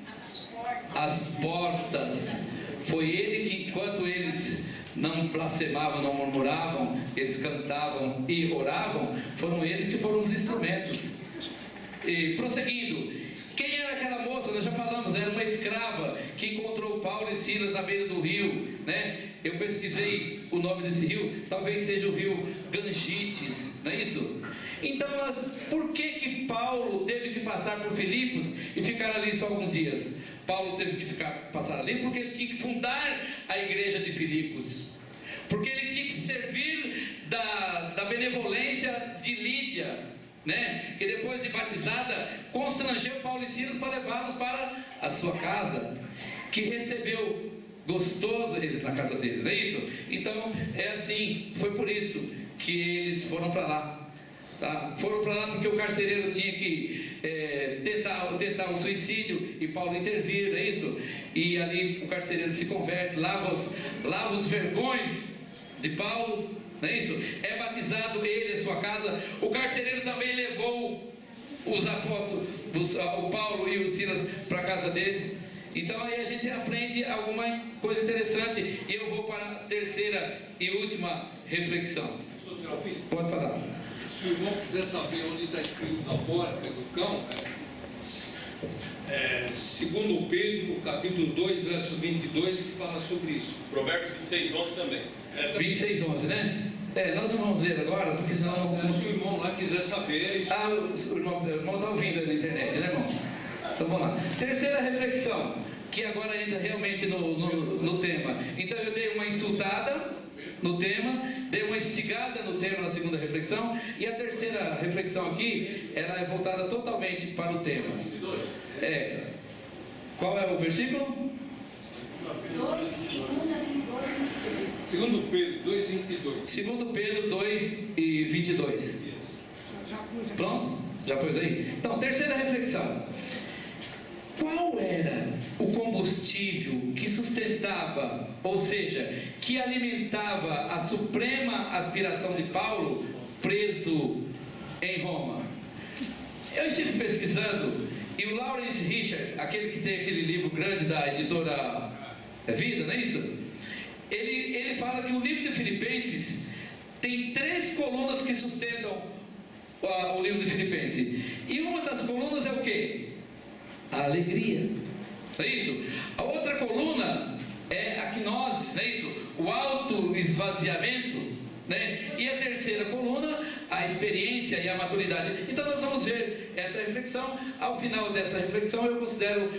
as portas. Foi ele que, enquanto eles não blasfemavam, não murmuravam, eles cantavam e oravam, foram eles que foram os instrumentos. E prosseguindo, quem era aquela moça? Nós já falamos, era uma escrava que encontrou Paulo e Silas à beira do rio, né? Eu pesquisei o nome desse rio, talvez seja o rio Gangites, não é isso? Então, por que Paulo teve que passar por Filipos e ficar ali só alguns dias? Paulo teve que passar ali porque ele tinha que fundar a igreja de Filipos, porque ele tinha que servir da benevolência de Lídia, né? Que depois de batizada constrangeu Paulo e Silas para levá-los para a sua casa, que recebeu gostoso eles na casa deles, é isso? Então é assim, foi por isso que eles foram para lá, tá? Foram para lá porque o carcereiro tinha que tentar um suicídio e Paulo intervir, é isso? E ali o carcereiro se converte, lava os vergões de Paulo, não é isso? É batizado ele e sua casa. O carcereiro também levou os apóstolos, o Paulo e o Silas, para a casa deles. Então aí a gente aprende alguma coisa interessante. E eu vou para a terceira e última reflexão. Pode falar. Se o irmão quiser saber onde está escrito na porta do cão, segundo Pedro, capítulo 2, verso 22, que fala sobre isso. Provérbios 26:11 também. 26:11, né? Nós não vamos ler agora, porque senão... Se o irmão lá quiser saber, é isso. O irmão está ouvindo aí na internet, né, irmão? Então vamos lá. Terceira reflexão, que agora entra realmente no tema. Então eu dei uma insultada no tema, dei uma instigada no tema na segunda reflexão, e a terceira reflexão aqui, ela é voltada totalmente para o tema. Qual é o versículo? 2 Pedro 2:22. 2 Pedro 2:22. Pronto? Já pôs aí? Então, terceira reflexão. Qual era o combustível que sustentava, ou seja, que alimentava a suprema aspiração de Paulo preso em Roma? Eu estive pesquisando e o Lawrence Richard, aquele que tem aquele livro grande da editora Vida, não é isso? Ele fala que o livro de Filipenses tem 3 colunas que sustentam o livro de Filipenses. E uma das colunas é o quê? A alegria, é isso? A outra coluna é a gnose, é isso? O auto-esvaziamento, né? E a terceira coluna, a experiência e a maturidade. Então nós vamos ver essa reflexão. Ao final dessa reflexão eu considero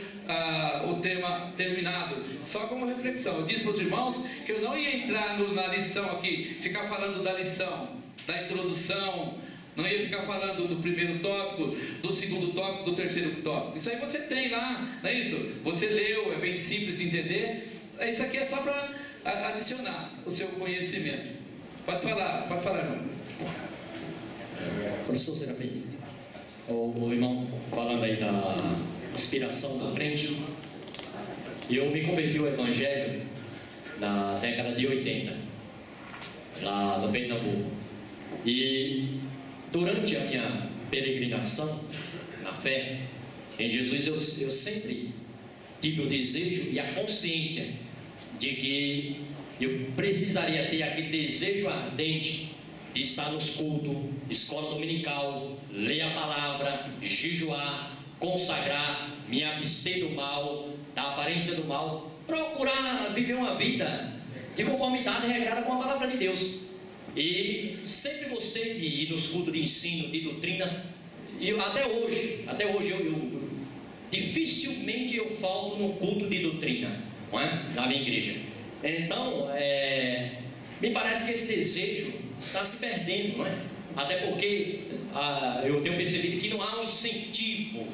o tema terminado, só como reflexão. Eu disse para os irmãos que eu não ia entrar na lição aqui, ficar falando da lição, da introdução, não ia ficar falando do primeiro tópico, do segundo tópico, do terceiro tópico. Isso aí você tem lá, não é isso? Você leu, é bem simples de entender. Isso aqui é só para adicionar o seu conhecimento. Pode falar, irmão. Professor Serafim. o irmão falando aí da inspiração do crente. Eu me converti ao Evangelho na década de 80, lá no Pernambuco. E durante a minha peregrinação na fé em Jesus, eu sempre tive o desejo e a consciência de que eu precisaria ter aquele desejo ardente de estar nos cultos, escola dominical, ler a palavra, jejuar, consagrar, me abster do mal, da aparência do mal, procurar viver uma vida de conformidade regrada com a palavra de Deus. E sempre gostei de ir nos cultos de ensino, de doutrina, e até hoje eu dificilmente eu falto no culto de doutrina, não é? Na minha igreja. Então, me parece que esse desejo está se perdendo, não é? Até porque eu tenho percebido que não há um incentivo,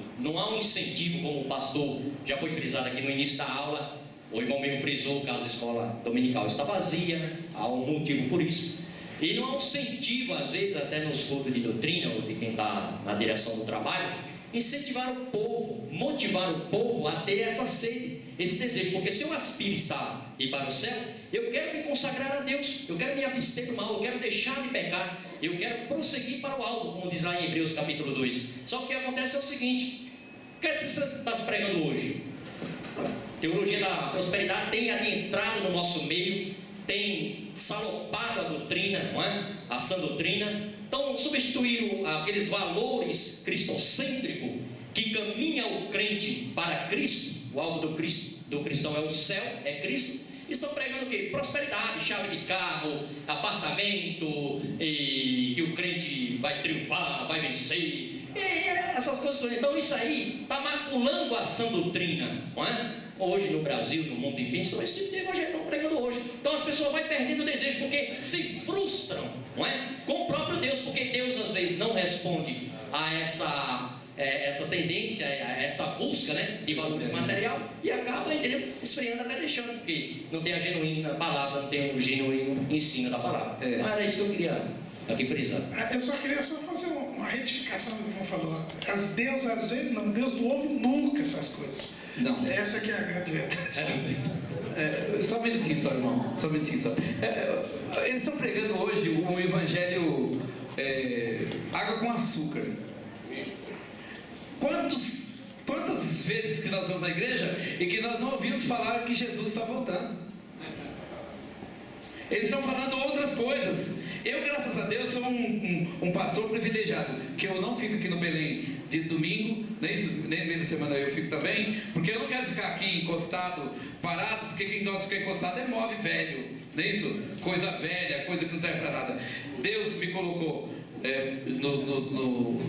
como o pastor já foi frisado aqui no início da aula. O irmão mesmo frisou que a escola dominical está vazia, há um motivo por isso. E não há um incentivo, às vezes, até nos cultos de doutrina, ou de quem está na direção do trabalho, incentivar o povo, motivar o povo a ter essa sede, esse desejo. Porque se eu aspiro estar e ir para o céu, eu quero me consagrar a Deus, eu quero me abster do mal, eu quero deixar de pecar, eu quero prosseguir para o alto, como diz lá em Hebreus capítulo 2. Só que o que acontece é o seguinte: o que você está se pregando hoje? A teologia da prosperidade tem adentrado no nosso meio, tem salopado a doutrina, não é? A sã doutrina. Então substituíram aqueles valores cristocêntricos que caminham o crente para Cristo. O alvo do cristão é o céu, é Cristo. Estão pregando o quê? Prosperidade, chave de carro, apartamento, e que o crente vai triunfar, vai vencer, e essas coisas. Então isso aí está maculando a sã doutrina, não é? Hoje no Brasil, no mundo, enfim, são esse tipo de evangelho que estão pregando hoje. Então as pessoas vão perdendo o desejo, porque se frustram, não é? Com o próprio Deus, porque Deus às vezes não responde a essa tendência, a essa busca, né, de valores materiais, e acaba, entendeu, esfriando, até deixando, porque não tem a genuína palavra, não tem o genuíno ensino da palavra. Era isso que eu queria aqui frisar. Eu só queria fazer uma retificação do que o irmão falou. Deus às vezes não, Deus não ouve nunca essas coisas. Não. Essa que é a grande verdade. Só um minutinho só, irmão. Só um minutinho só. Eles estão pregando hoje o evangelho água com açúcar. Quantas vezes que nós vamos na igreja e que nós não ouvimos falar que Jesus está voltando? Eles estão falando outras coisas. Eu, graças a Deus, sou um pastor privilegiado, que eu não fico aqui no Belém de domingo, nem no meio da semana eu fico também, porque eu não quero ficar aqui encostado, parado, porque quem gosta de ficar encostado é móvel velho, não é isso? Coisa velha, coisa que não serve para nada. Deus me colocou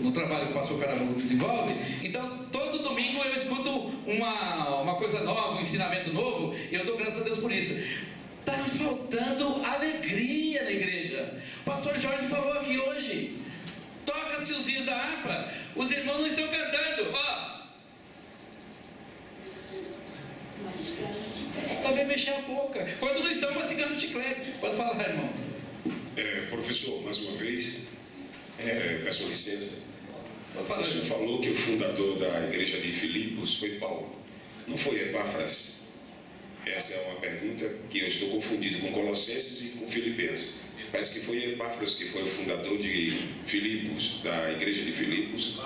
no trabalho que o pastor Caramulo desenvolve, então todo domingo eu escuto uma coisa nova, um ensinamento novo, e eu dou graças a Deus por isso. Está faltando alegria na igreja. O pastor Jorge falou aqui hoje: toca-se os hinos da harpa, os irmãos não estão cantando, ó. Só vem mexer a boca. Quando não estão mastigando chiclete. Pode falar, irmão. Professor, mais uma vez, peço licença. O senhor falou que o fundador da igreja de Filipos foi Paulo, não foi Epáfras. Essa é uma pergunta que eu estou confundido com Colossenses e com Filipenses. Parece que foi Epáfras que foi o fundador de Filipos, da igreja de Filipos.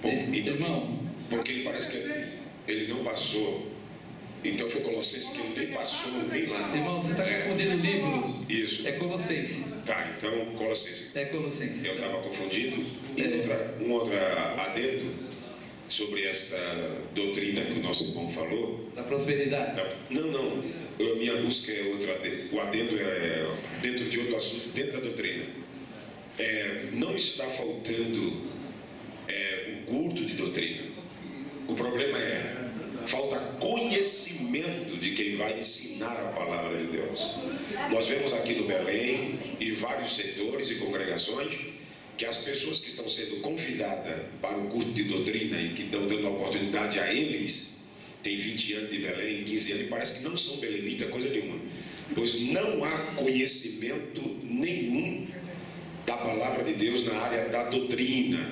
Irmão, porque parece que ele não passou. Então foi Colossenses que ele nem passou, nem lá. Irmão, você está confundindo o livro? Isso. É Colossenses. Tá, então Colossenses. É Colossenses. Eu estava confundindo. E outra adendo sobre esta doutrina que o nosso irmão falou. Da prosperidade. Não. Minha busca é outra adendo. O adendo é dentro de outro assunto, dentro da doutrina. Não está faltando o culto de doutrina. O problema falta conhecimento de quem vai ensinar a palavra de Deus. Nós vemos aqui no Belém, em vários setores e congregações, que as pessoas que estão sendo convidadas para o culto de doutrina e que estão dando a oportunidade a eles, tem 20 anos de Belém, 15 anos, e parece que não são belemitas, coisa nenhuma, pois não há conhecimento nenhum da palavra de Deus na área da doutrina,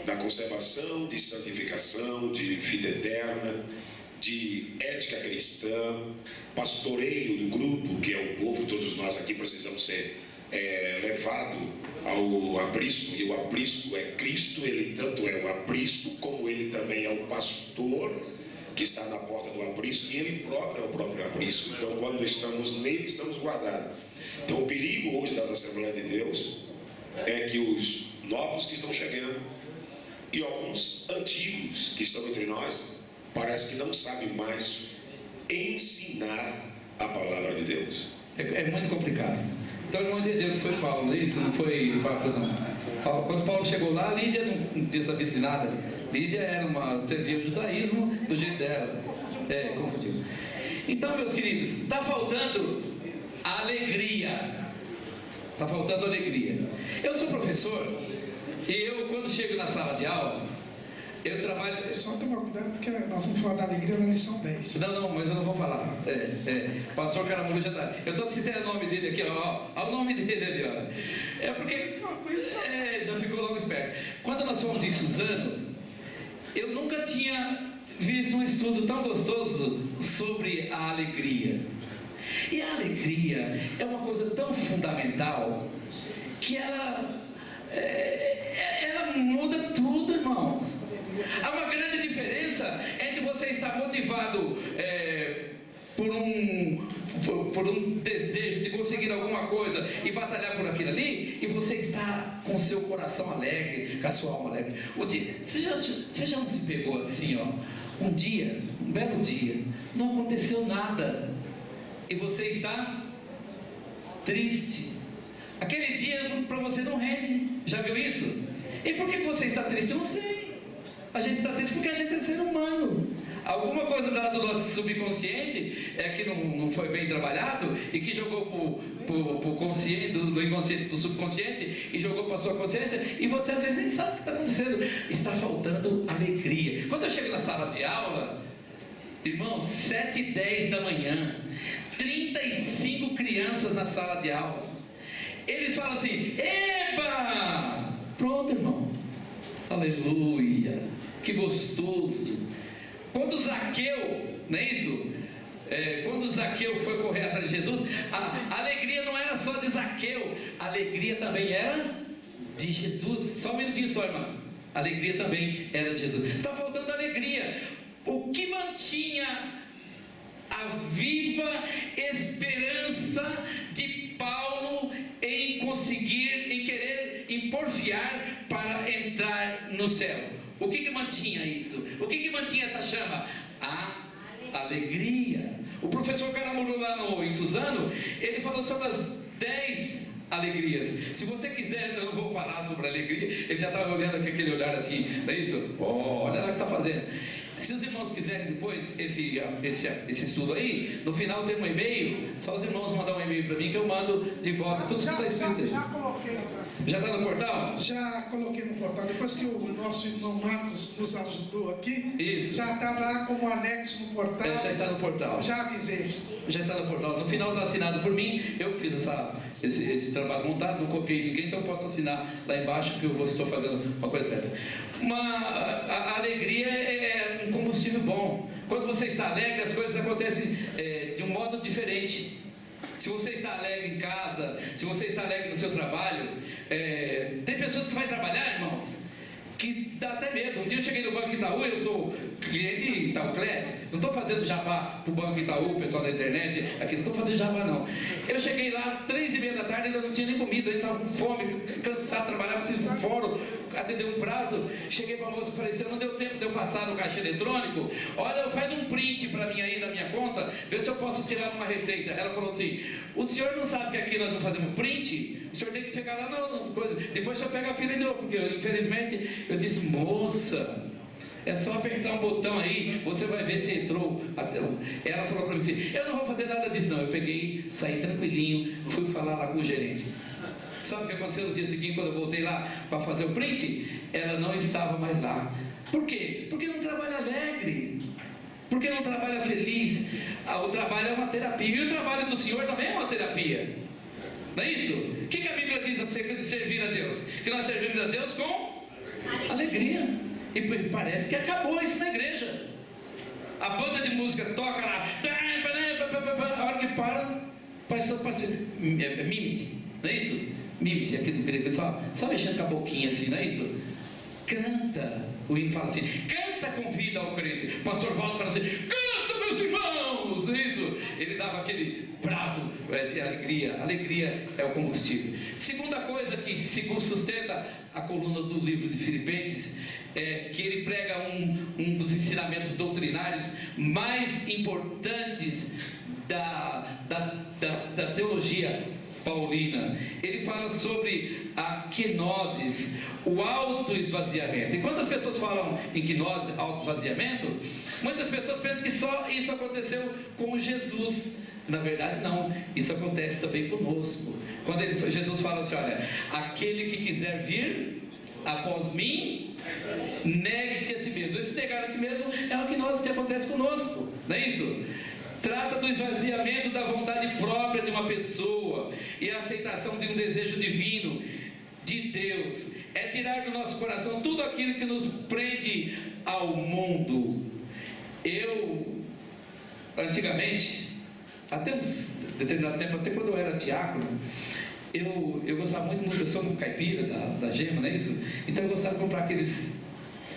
da conservação, de santificação, de vida eterna, de ética cristã, pastoreio do grupo, que é o povo. Todos nós aqui precisamos ser levados ao aprisco, e o aprisco é Cristo. Ele tanto é o aprisco, como ele também é o pastor que está na porta do aprisco, e ele próprio é o próprio aprisco. Então, quando estamos nele, estamos guardados. Então, o perigo hoje das Assembleias de Deus é que os novos que estão chegando e alguns antigos que estão entre nós, parece que não sabem mais ensinar a palavra de Deus. É muito complicado. Então ele não entendeu que foi Paulo, isso não foi Paulo, não. Quando Paulo chegou lá, Lídia não tinha sabido de nada. Lídia servia o judaísmo do jeito dela. Confundiu. Então, meus queridos, está faltando a alegria. Está faltando alegria. Eu sou professor e eu, quando chego na sala de aula, eu trabalho... Só tomar cuidado, porque nós vamos falar da alegria na lição 10. Não, mas eu não vou falar. Pastor Caramuru já está... Eu estou citando o nome dele aqui, ó. Olha o nome dele ali, ó. É porque... já ficou logo esperto. Quando nós fomos em Suzano, eu nunca tinha visto um estudo tão gostoso sobre a alegria. E a alegria é uma coisa tão fundamental que ela muda tudo, irmãos. Há uma grande diferença entre você estar motivado por um desejo de conseguir alguma coisa e batalhar por aquilo ali, e você estar com o seu coração alegre, com a sua alma alegre. Você já não se pegou assim, ó? Um belo dia, não aconteceu nada e você está triste. Aquele dia para você não rende. Já viu isso? E por que você está triste? Eu não sei. A gente está triste porque a gente é ser humano. Alguma coisa do nosso subconsciente que não foi bem trabalhado e que jogou pro consciente, do inconsciente para o subconsciente, e jogou para a sua consciência, e você às vezes nem sabe o que está acontecendo. Está faltando alegria. Quando eu chego na sala de aula, irmãos, 7h10 da manhã, 35 crianças na sala de aula. Eles falam assim: eba! Pronto, irmão. Aleluia. Que gostoso. Quando Zaqueu, não é isso? Quando Zaqueu foi correr atrás de Jesus, a alegria não era só de Zaqueu, a alegria também era de Jesus. Só um minutinho só, irmão. A alegria também era de Jesus. Está faltando alegria. O que mantinha a viva esperança de Paulo em querer porfiar para entrar no céu? O que mantinha isso? O que mantinha essa chama? A alegria. O professor Caramuru lá em Suzano, ele falou sobre as 10 alegrias. Se você quiser, eu não vou falar sobre alegria. Ele já estava olhando com aquele olhar assim, não é isso? Olha lá o que está fazendo. Se os irmãos quiserem depois esse estudo aí, no final tem um e-mail. Só os irmãos mandar um e-mail para mim que eu mando de volta tudo que está escrito aí. Já coloquei. Já está no portal? Já coloquei no portal. Depois que o nosso irmão Marcos nos ajudou aqui, isso. Já está lá como anexo no portal. Já está no portal. Já avisei. Já está no portal. No final está assinado por mim. Eu fiz esse trabalho montado, não copiei ninguém, então eu posso assinar lá embaixo que eu estou fazendo uma coisa séria. A alegria é um combustível bom. Quando você está alegre, as coisas acontecem de um modo diferente. Se você está alegre em casa, se você está alegre no seu trabalho, tem pessoas que vão trabalhar, irmãos, que dá até medo. Um dia eu cheguei no Banco Itaú, eu sou cliente Itaú Class, não estou fazendo jabá para o Banco Itaú, o pessoal da internet, aqui não estou fazendo jabá não. Eu cheguei lá, 3h30 da tarde, ainda não tinha nem comida, ainda estava com fome, cansado de trabalhar, preciso de fórum, atender um prazo. Cheguei para a moça e falei assim: não deu tempo de eu passar no caixa eletrônico? Olha, faz um print para mim aí da minha conta, vê se eu posso tirar uma receita. Ela falou assim: o senhor não sabe que aqui nós não fazemos print? O senhor tem que pegar lá, não, coisa. Depois o senhor pega a fila de novo, porque infelizmente eu disse: moça, é só apertar um botão aí, você vai ver se entrou. Ela falou para mim assim: eu não vou fazer nada disso não. Eu peguei, saí tranquilinho, fui falar lá com o gerente. Sabe o que aconteceu no dia seguinte, quando eu voltei lá para fazer o print? Ela não estava mais lá. Por quê? Porque não trabalha alegre, porque não trabalha feliz. O trabalho é uma terapia, e o trabalho do Senhor também é uma terapia. Não é isso? O que a Bíblia diz acerca de servir a Deus? Que nós servimos a Deus com alegria. E parece que acabou isso na igreja. A banda de música toca lá, a hora que para, parece mime-se, não é isso? Mime-se aqui do grego, só mexendo com a boquinha assim, não é isso? Canta, o hino fala assim, canta com vida ao crente. O pastor Valdo fala assim, canta, meus irmãos, não é isso? Ele dava aquele bravo de alegria. Alegria é o combustível. Segunda coisa que sustenta a coluna do livro de Filipenses é que ele prega um dos ensinamentos doutrinários mais importantes da teologia paulina. Ele fala sobre a quenosis, o autoesvaziamento. E quando as pessoas falam em quenosis, autoesvaziamento, muitas pessoas pensam que só isso aconteceu com Jesus. Na verdade não, isso acontece também conosco. Quando Jesus fala assim, olha, aquele que quiser vir após mim, negue-se a si mesmo. Esse negar a si mesmo é o que acontece conosco, não é isso? Trata do esvaziamento da vontade própria de uma pessoa e a aceitação de um desejo divino de Deus. É tirar do nosso coração tudo aquilo que nos prende ao mundo. Eu, antigamente, até um determinado tempo, até quando eu era diácono, eu gostava muito, eu sou um caipira da Gema, não é isso? Então eu gostava de comprar aqueles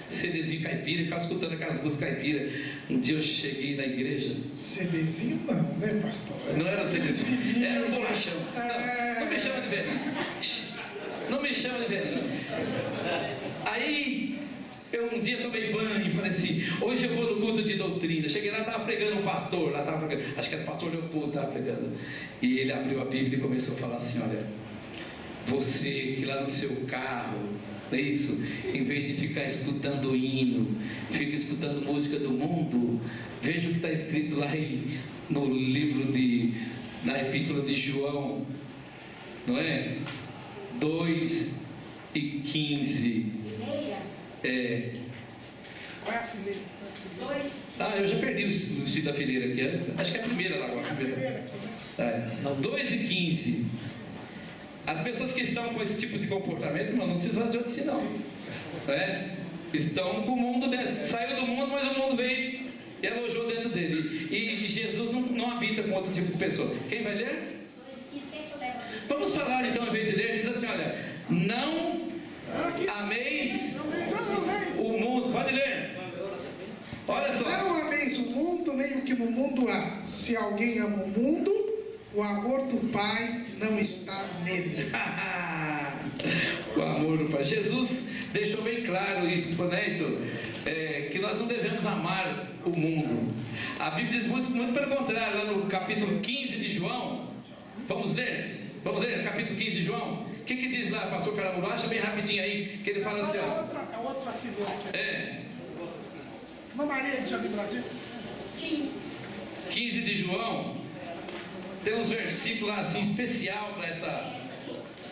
CDzinho caipira e ficava escutando aquelas músicas caipira. Um dia eu cheguei na igreja. CDzinho não, né, pastor? Não era CDzinho, era um bolachão. Não me chama de velhinho. Não me chama de velhinho. Aí eu um dia tomei banho e falei assim, hoje eu vou no culto de doutrina. Cheguei lá, estava pregando um pastor, acho que era o pastor Leopoldo, estava pregando. E ele abriu a Bíblia e começou a falar assim, olha, você que lá no seu carro, não é isso? Em vez de ficar escutando hino, fica escutando música do mundo, veja o que está escrito lá no livro na epístola de João, não é? 2:15. Qual é a fileira? 2. Eu já perdi o sítio da fileira aqui. Acho que é a primeira lá agora. 2:15. As pessoas que estão com esse tipo de comportamento, irmão, não se esvaziou de si não. Estão com o mundo dentro. Saiu do mundo, mas o mundo veio e alojou dentro dele. E Jesus não habita com outro tipo de pessoa. Quem vai ler? Vamos falar então, em vez de ler, diz assim, olha, não ameis o mundo. Pode ler. Olha só. Não ameis o mundo, nem o que no mundo há. Se alguém ama o mundo, o amor do Pai não está nele. O amor do Pai. Jesus deixou bem claro isso, não é isso? Que nós não devemos amar o mundo. A Bíblia diz muito pelo contrário, lá no capítulo 15 de João. Vamos ler? Vamos ler, capítulo 15 de João. O que diz lá, pastor Caramuru? Acha bem rapidinho aí, que ele fala assim, ó. É outra fileira aqui. Uma Maria de Jardim Brasil. 15 de João. Tem uns versículos lá assim, especial para essa.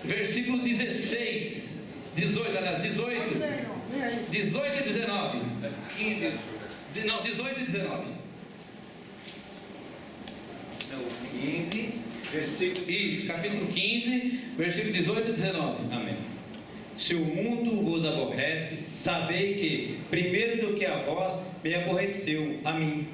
Versículo 16. 18, aliás, 18. 18 e 19. 15. Não, 18 e 19. Não, 15, versículo. Isso, capítulo 15, versículo 18 e 19. Amém. Se o mundo vos aborrece, sabei que, primeiro do que a vós, me aborreceu a mim.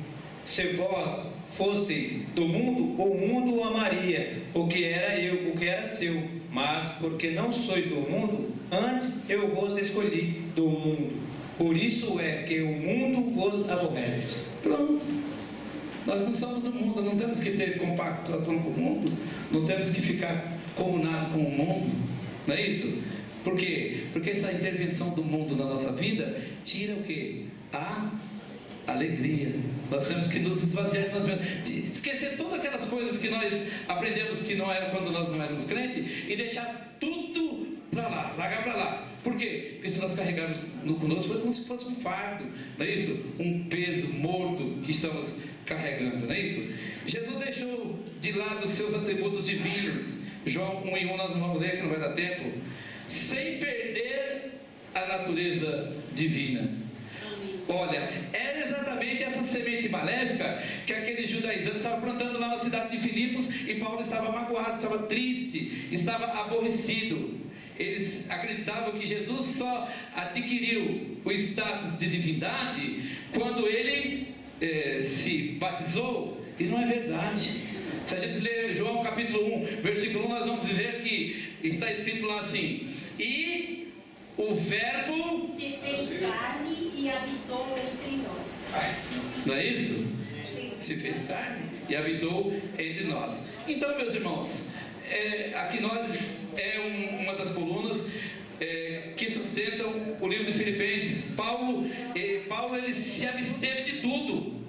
Se vós fosseis do mundo, o mundo o amaria, o que era seu. Mas, porque não sois do mundo, antes eu vos escolhi do mundo. Por isso é que o mundo vos aborrece. Pronto. Nós não somos do mundo, não temos que ter compactuação com o mundo, não temos que ficar comunado com o mundo, não é isso? Por quê? Porque essa intervenção do mundo na nossa vida tira o quê? A alegria. Nós temos que nos esvaziar de nós mesmos, esquecer todas aquelas coisas que nós aprendemos que não eram quando nós não éramos crentes e deixar tudo para lá, largar para lá. Por quê? Porque se nós carregarmos conosco é como se fosse um fardo, não é isso? Um peso morto que estamos carregando, não é isso? Jesus deixou de lado os seus atributos divinos. João 1:1 nós não vamos ler, que não vai dar tempo. Sem perder a natureza divina. Olha, era exatamente essa semente maléfica que aqueles judaizantes estavam plantando lá na cidade de Filipos, e Paulo estava magoado, estava triste, estava aborrecido. Eles acreditavam que Jesus só adquiriu o status de divindade quando ele se batizou, e não é verdade. Se a gente ler João capítulo 1, versículo 1, nós vamos ver que está escrito lá assim: e o verbo se fez carne e habitou entre nós. Não é isso? Se fez carne e habitou entre nós. Então, meus irmãos, aqui nós uma das colunas que sustentam o livro de Filipenses. Paulo ele se absteve de tudo.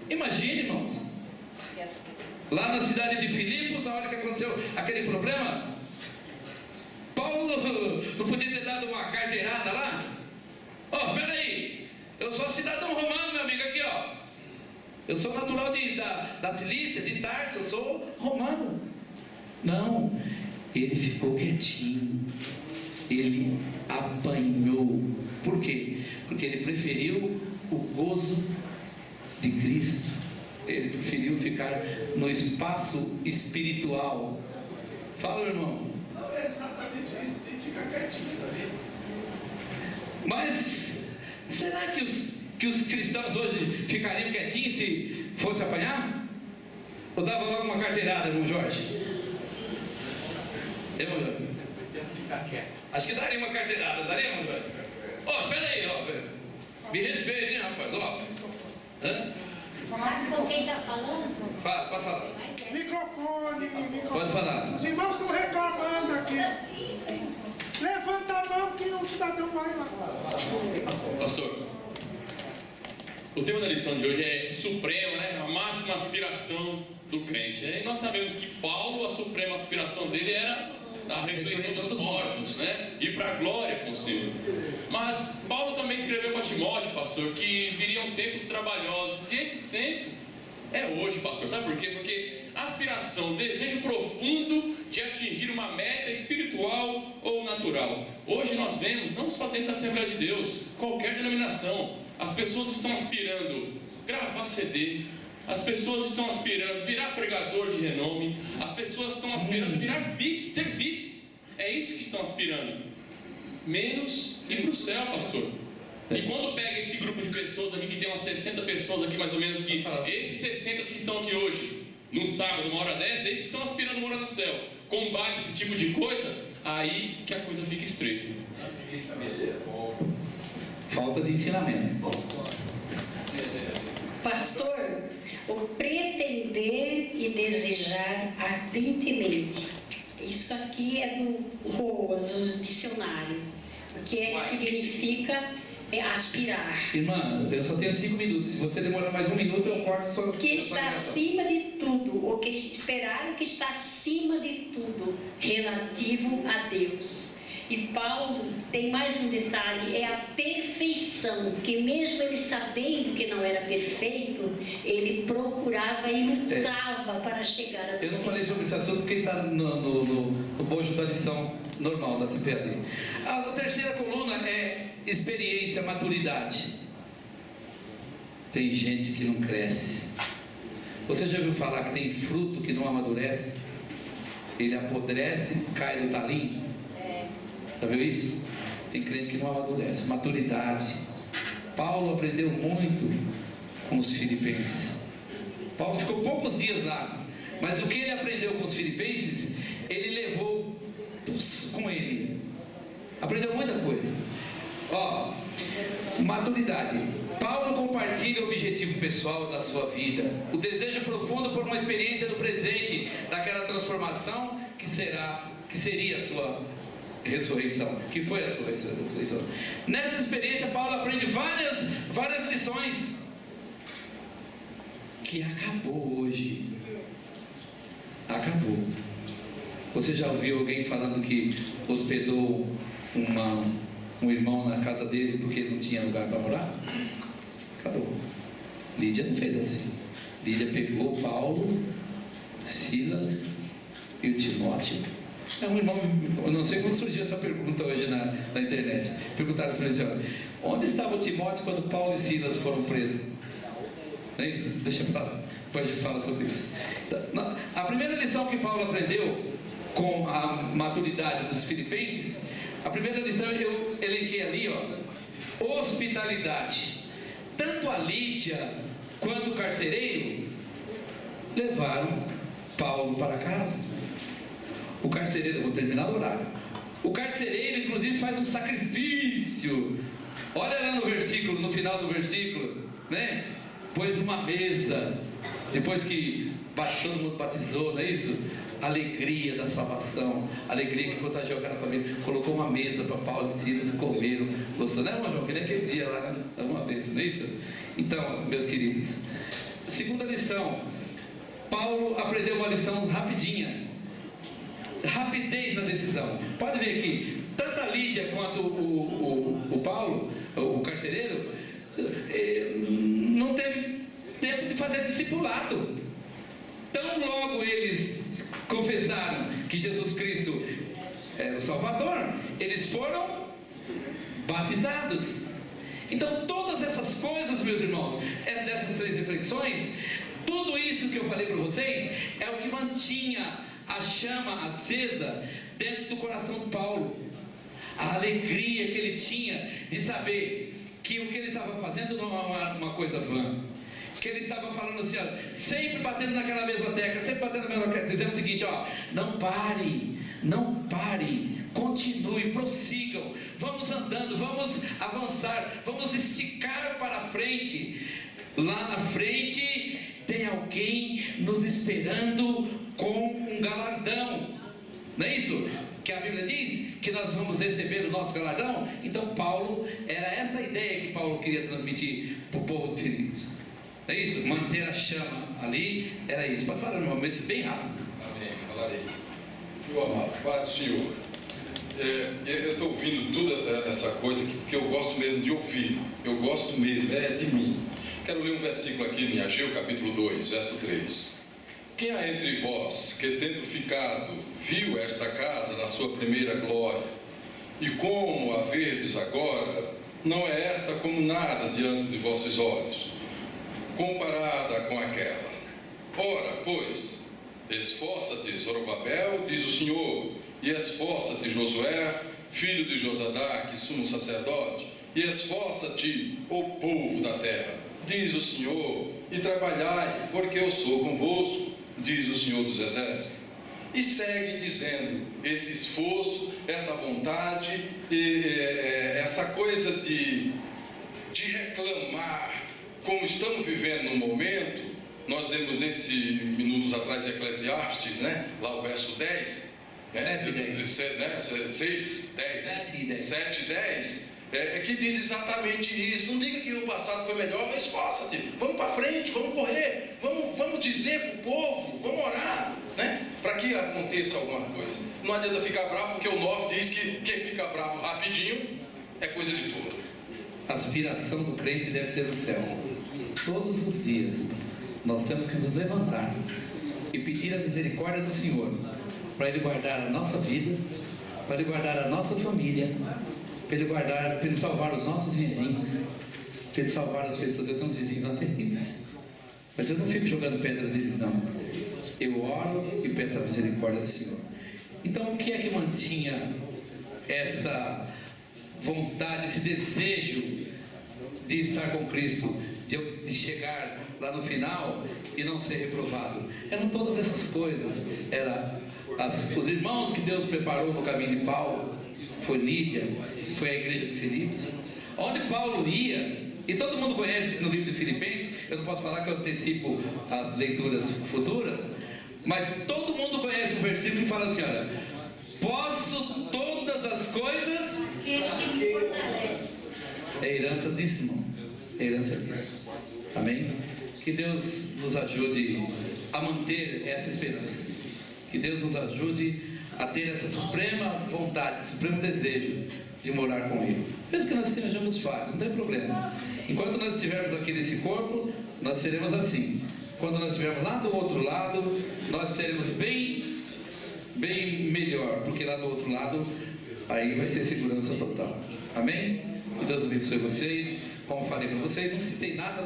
Imagine, irmãos, lá na cidade de Filipos, a hora que aconteceu aquele problema, Paulo não podia ter dado uma carteirada lá? Espera aí, eu sou cidadão romano, meu amigo, aqui eu sou natural da Cilícia, de Tarso, eu sou romano. Não, ele ficou quietinho, ele apanhou. Por quê? Porque ele preferiu o gozo de Cristo. Ele preferiu ficar no espaço espiritual. Fala, irmão. Não é exatamente isso, tem que ficar quietinho também. Mas será que os cristãos hoje ficariam quietinhos se fosse apanhar? Ou dava logo uma carteirada, irmão Jorge? Irmão Jorge? Tem que ficar quieto. Acho que daria uma carteirada, daria, irmão Jorge? Espera aí, me respeite, hein, rapaz, Sabe com quem está falando? Fala, pode falar. Microfone. Pode falar. Os irmãos estão reclamando aqui. Levanta a mão que o cidadão vai lá. Pastor, o tema da lição de hoje é supremo, né? A máxima aspiração do crente. E nós sabemos que Paulo, a suprema aspiração dele era a ressurreição dos mortos, né? Ir para a glória com o Senhor. Mas Paulo também escreveu para Timóteo, pastor, que viriam tempos trabalhosos. E esse tempo é hoje, pastor. Sabe por quê? Porque a aspiração, o desejo profundo de atingir uma meta espiritual ou natural. Hoje nós vemos, não só dentro da Assembleia de Deus, qualquer denominação, as pessoas estão aspirando gravar CD, as pessoas estão aspirando virar pregador de renome, as pessoas estão aspirando ser VIPs. É isso que estão aspirando. Menos ir para o céu, pastor. E quando pega esse grupo de pessoas aqui, que tem umas 60 pessoas aqui mais ou menos, que esses 60 que estão aqui hoje, num sábado, uma hora dessa, esses estão aspirando morar no céu. Combate esse tipo de coisa, aí que a coisa fica estreita. Falta de ensinamento. Pastor, o pretender e desejar ardentemente. Isso aqui é do Roas, o dicionário. O que é que significa aspirar? Irmã, eu só tenho 5 minutos. Se você demorar mais 1 minuto, eu corto só. O que está acima de tudo, o que esperar, o que está acima de tudo, relativo a Deus. E Paulo tem mais um detalhe, é a perfeição, que mesmo ele sabendo que não era perfeito, ele procurava e lutava para chegar a Deus. Eu não falei sobre esse assunto porque está no bojo da lição normal da CPAD. A terceira coluna é experiência, maturidade. Tem gente que não cresce. Você já ouviu falar que tem fruto que não amadurece? Ele apodrece, cai do talinho? Já viu isso? Tem crente que não amadurece. Maturidade. Paulo aprendeu muito com os filipenses. Paulo ficou poucos dias lá, mas o que ele aprendeu com os filipenses, ele levou com ele. Aprendeu muita coisa. Maturidade. Paulo compartilha o objetivo pessoal da sua vida, o desejo profundo por uma experiência do presente, daquela transformação que seria a sua ressurreição, que foi a sua ressurreição. Nessa experiência, Paulo aprende várias lições que acabou hoje. Acabou. Você já ouviu alguém falando que hospedou um irmão na casa dele porque ele não tinha lugar para morar? Acabou. Lídia não fez assim. Lídia pegou Paulo, Silas e o Timóteo. É um irmão, eu não sei quando surgiu essa pergunta hoje na internet. Perguntaram para ele assim: onde estava o Timóteo quando Paulo e Silas foram presos? Não é isso? Deixa eu falar, depois a gente fala sobre isso. A primeira lição que Paulo aprendeu com a maturidade dos filipenses, a primeira lição eu elenquei ali, ó, hospitalidade. Tanto a Lídia quanto o carcereiro levaram Paulo para casa. O carcereiro, eu vou terminar o horário. O carcereiro, inclusive, faz um sacrifício. Olha lá no versículo, no final do versículo, né? Pôs uma mesa, depois que todo mundo batizou, não é isso? Alegria da salvação, alegria que contagiou aquela família. Colocou uma mesa para Paulo e Silas, comeram, gostou, não é, irmão João? Que nem aquele dia lá, né? Uma vez, não é isso? Então, meus queridos, segunda lição, Paulo aprendeu uma lição rapidinha. Rapidez na decisão. Pode ver aqui, tanto a Lídia quanto o Paulo, o carcereiro, não teve tempo de fazer discipulado. Tão logo eles confessaram que Jesus Cristo era o Salvador, eles foram batizados. Então todas essas coisas, meus irmãos, dessas 3 reflexões, tudo isso que eu falei para vocês é o que mantinha a chama acesa dentro do coração de Paulo. A alegria que ele tinha de saber que o que ele estava fazendo não era uma coisa vã. Que ele estava falando assim, ó, sempre batendo naquela mesma tecla, sempre batendo na mesma tecla, dizendo o seguinte, ó, não parem, continue, prossigam, vamos andando, vamos avançar, vamos esticar para frente. Lá na frente tem alguém nos esperando com um galardão. Não é isso que a Bíblia diz? Que nós vamos receber o nosso galardão? Então Paulo, era essa ideia que Paulo queria transmitir para o povo de Filipos. Não é isso? Manter a chama ali, era isso. Pode falar, meu irmão, mas bem rápido. Amém, falarei. Meu amado, paz do Senhor. Eu estou ouvindo toda essa coisa que eu gosto mesmo de ouvir. Eu gosto mesmo, é de mim. Quero ler um versículo aqui em Ageu, capítulo 2, verso 3. Quem há entre vós que, tendo ficado, viu esta casa na sua primeira glória, e como a verdes agora, não é esta como nada diante de vossos olhos, comparada com aquela? Ora, pois, esforça-te, Zorobabel, diz o Senhor, e esforça-te, Josué, filho de Josadaque, sumo sacerdote, e esforça-te, o povo da terra, diz o Senhor, e trabalhai, porque eu sou convosco, diz o Senhor dos Exércitos. E segue dizendo, esse esforço, essa vontade, essa coisa de reclamar, como estamos vivendo no momento. Nós lemos nesse minutos atrás Eclesiastes, né? Lá o verso 10, né? 7 e 10, que diz exatamente isso. Não diga que o passado foi melhor, mas esforça-te, vamos para frente, vamos correr, vamos dizer para o povo, vamos orar, né? Para que aconteça alguma coisa. Não adianta ficar bravo, porque o 9 diz que quem fica bravo rapidinho é coisa de turma. A aspiração do crente deve ser o céu. Todos os dias nós temos que nos levantar e pedir a misericórdia do Senhor, para Ele guardar a nossa vida, para Ele guardar a nossa família, para Ele salvar os nossos vizinhos, para Ele salvar as pessoas. Eu tenho uns vizinhos lá terríveis, mas eu não fico jogando pedra neles, não. Eu oro e peço a misericórdia do Senhor. Então, o que é que mantinha essa vontade, esse desejo de estar com Cristo, de chegar lá no final e não ser reprovado? Eram todas essas coisas. Era os irmãos que Deus preparou no caminho de Paulo, foi Lídia, foi a igreja de Filipos, onde Paulo ia. E todo mundo conhece no livro de Filipenses. Eu não posso falar que eu antecipo as leituras futuras, mas todo mundo conhece o versículo que fala assim, olha, posso todas as coisas. É herança disso, irmão. É herança disso. Amém? Que Deus nos ajude a manter essa esperança. Que Deus nos ajude a ter essa suprema vontade, esse supremo desejo de morar com Ele. Mesmo que nós sejamos falhos, não tem problema. Enquanto nós estivermos aqui nesse corpo, nós seremos assim. Quando nós estivermos lá do outro lado, nós seremos bem melhor, porque lá do outro lado, aí vai ser segurança total. Amém? Que Deus abençoe vocês. como eu falei para vocês, não citei nada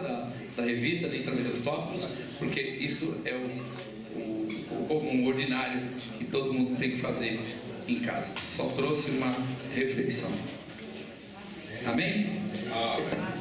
da revista, nem Travesseiros Tópicos, porque isso é um ordinário que todo mundo tem que fazer em casa. Só trouxe uma reflexão. Amém? Amém.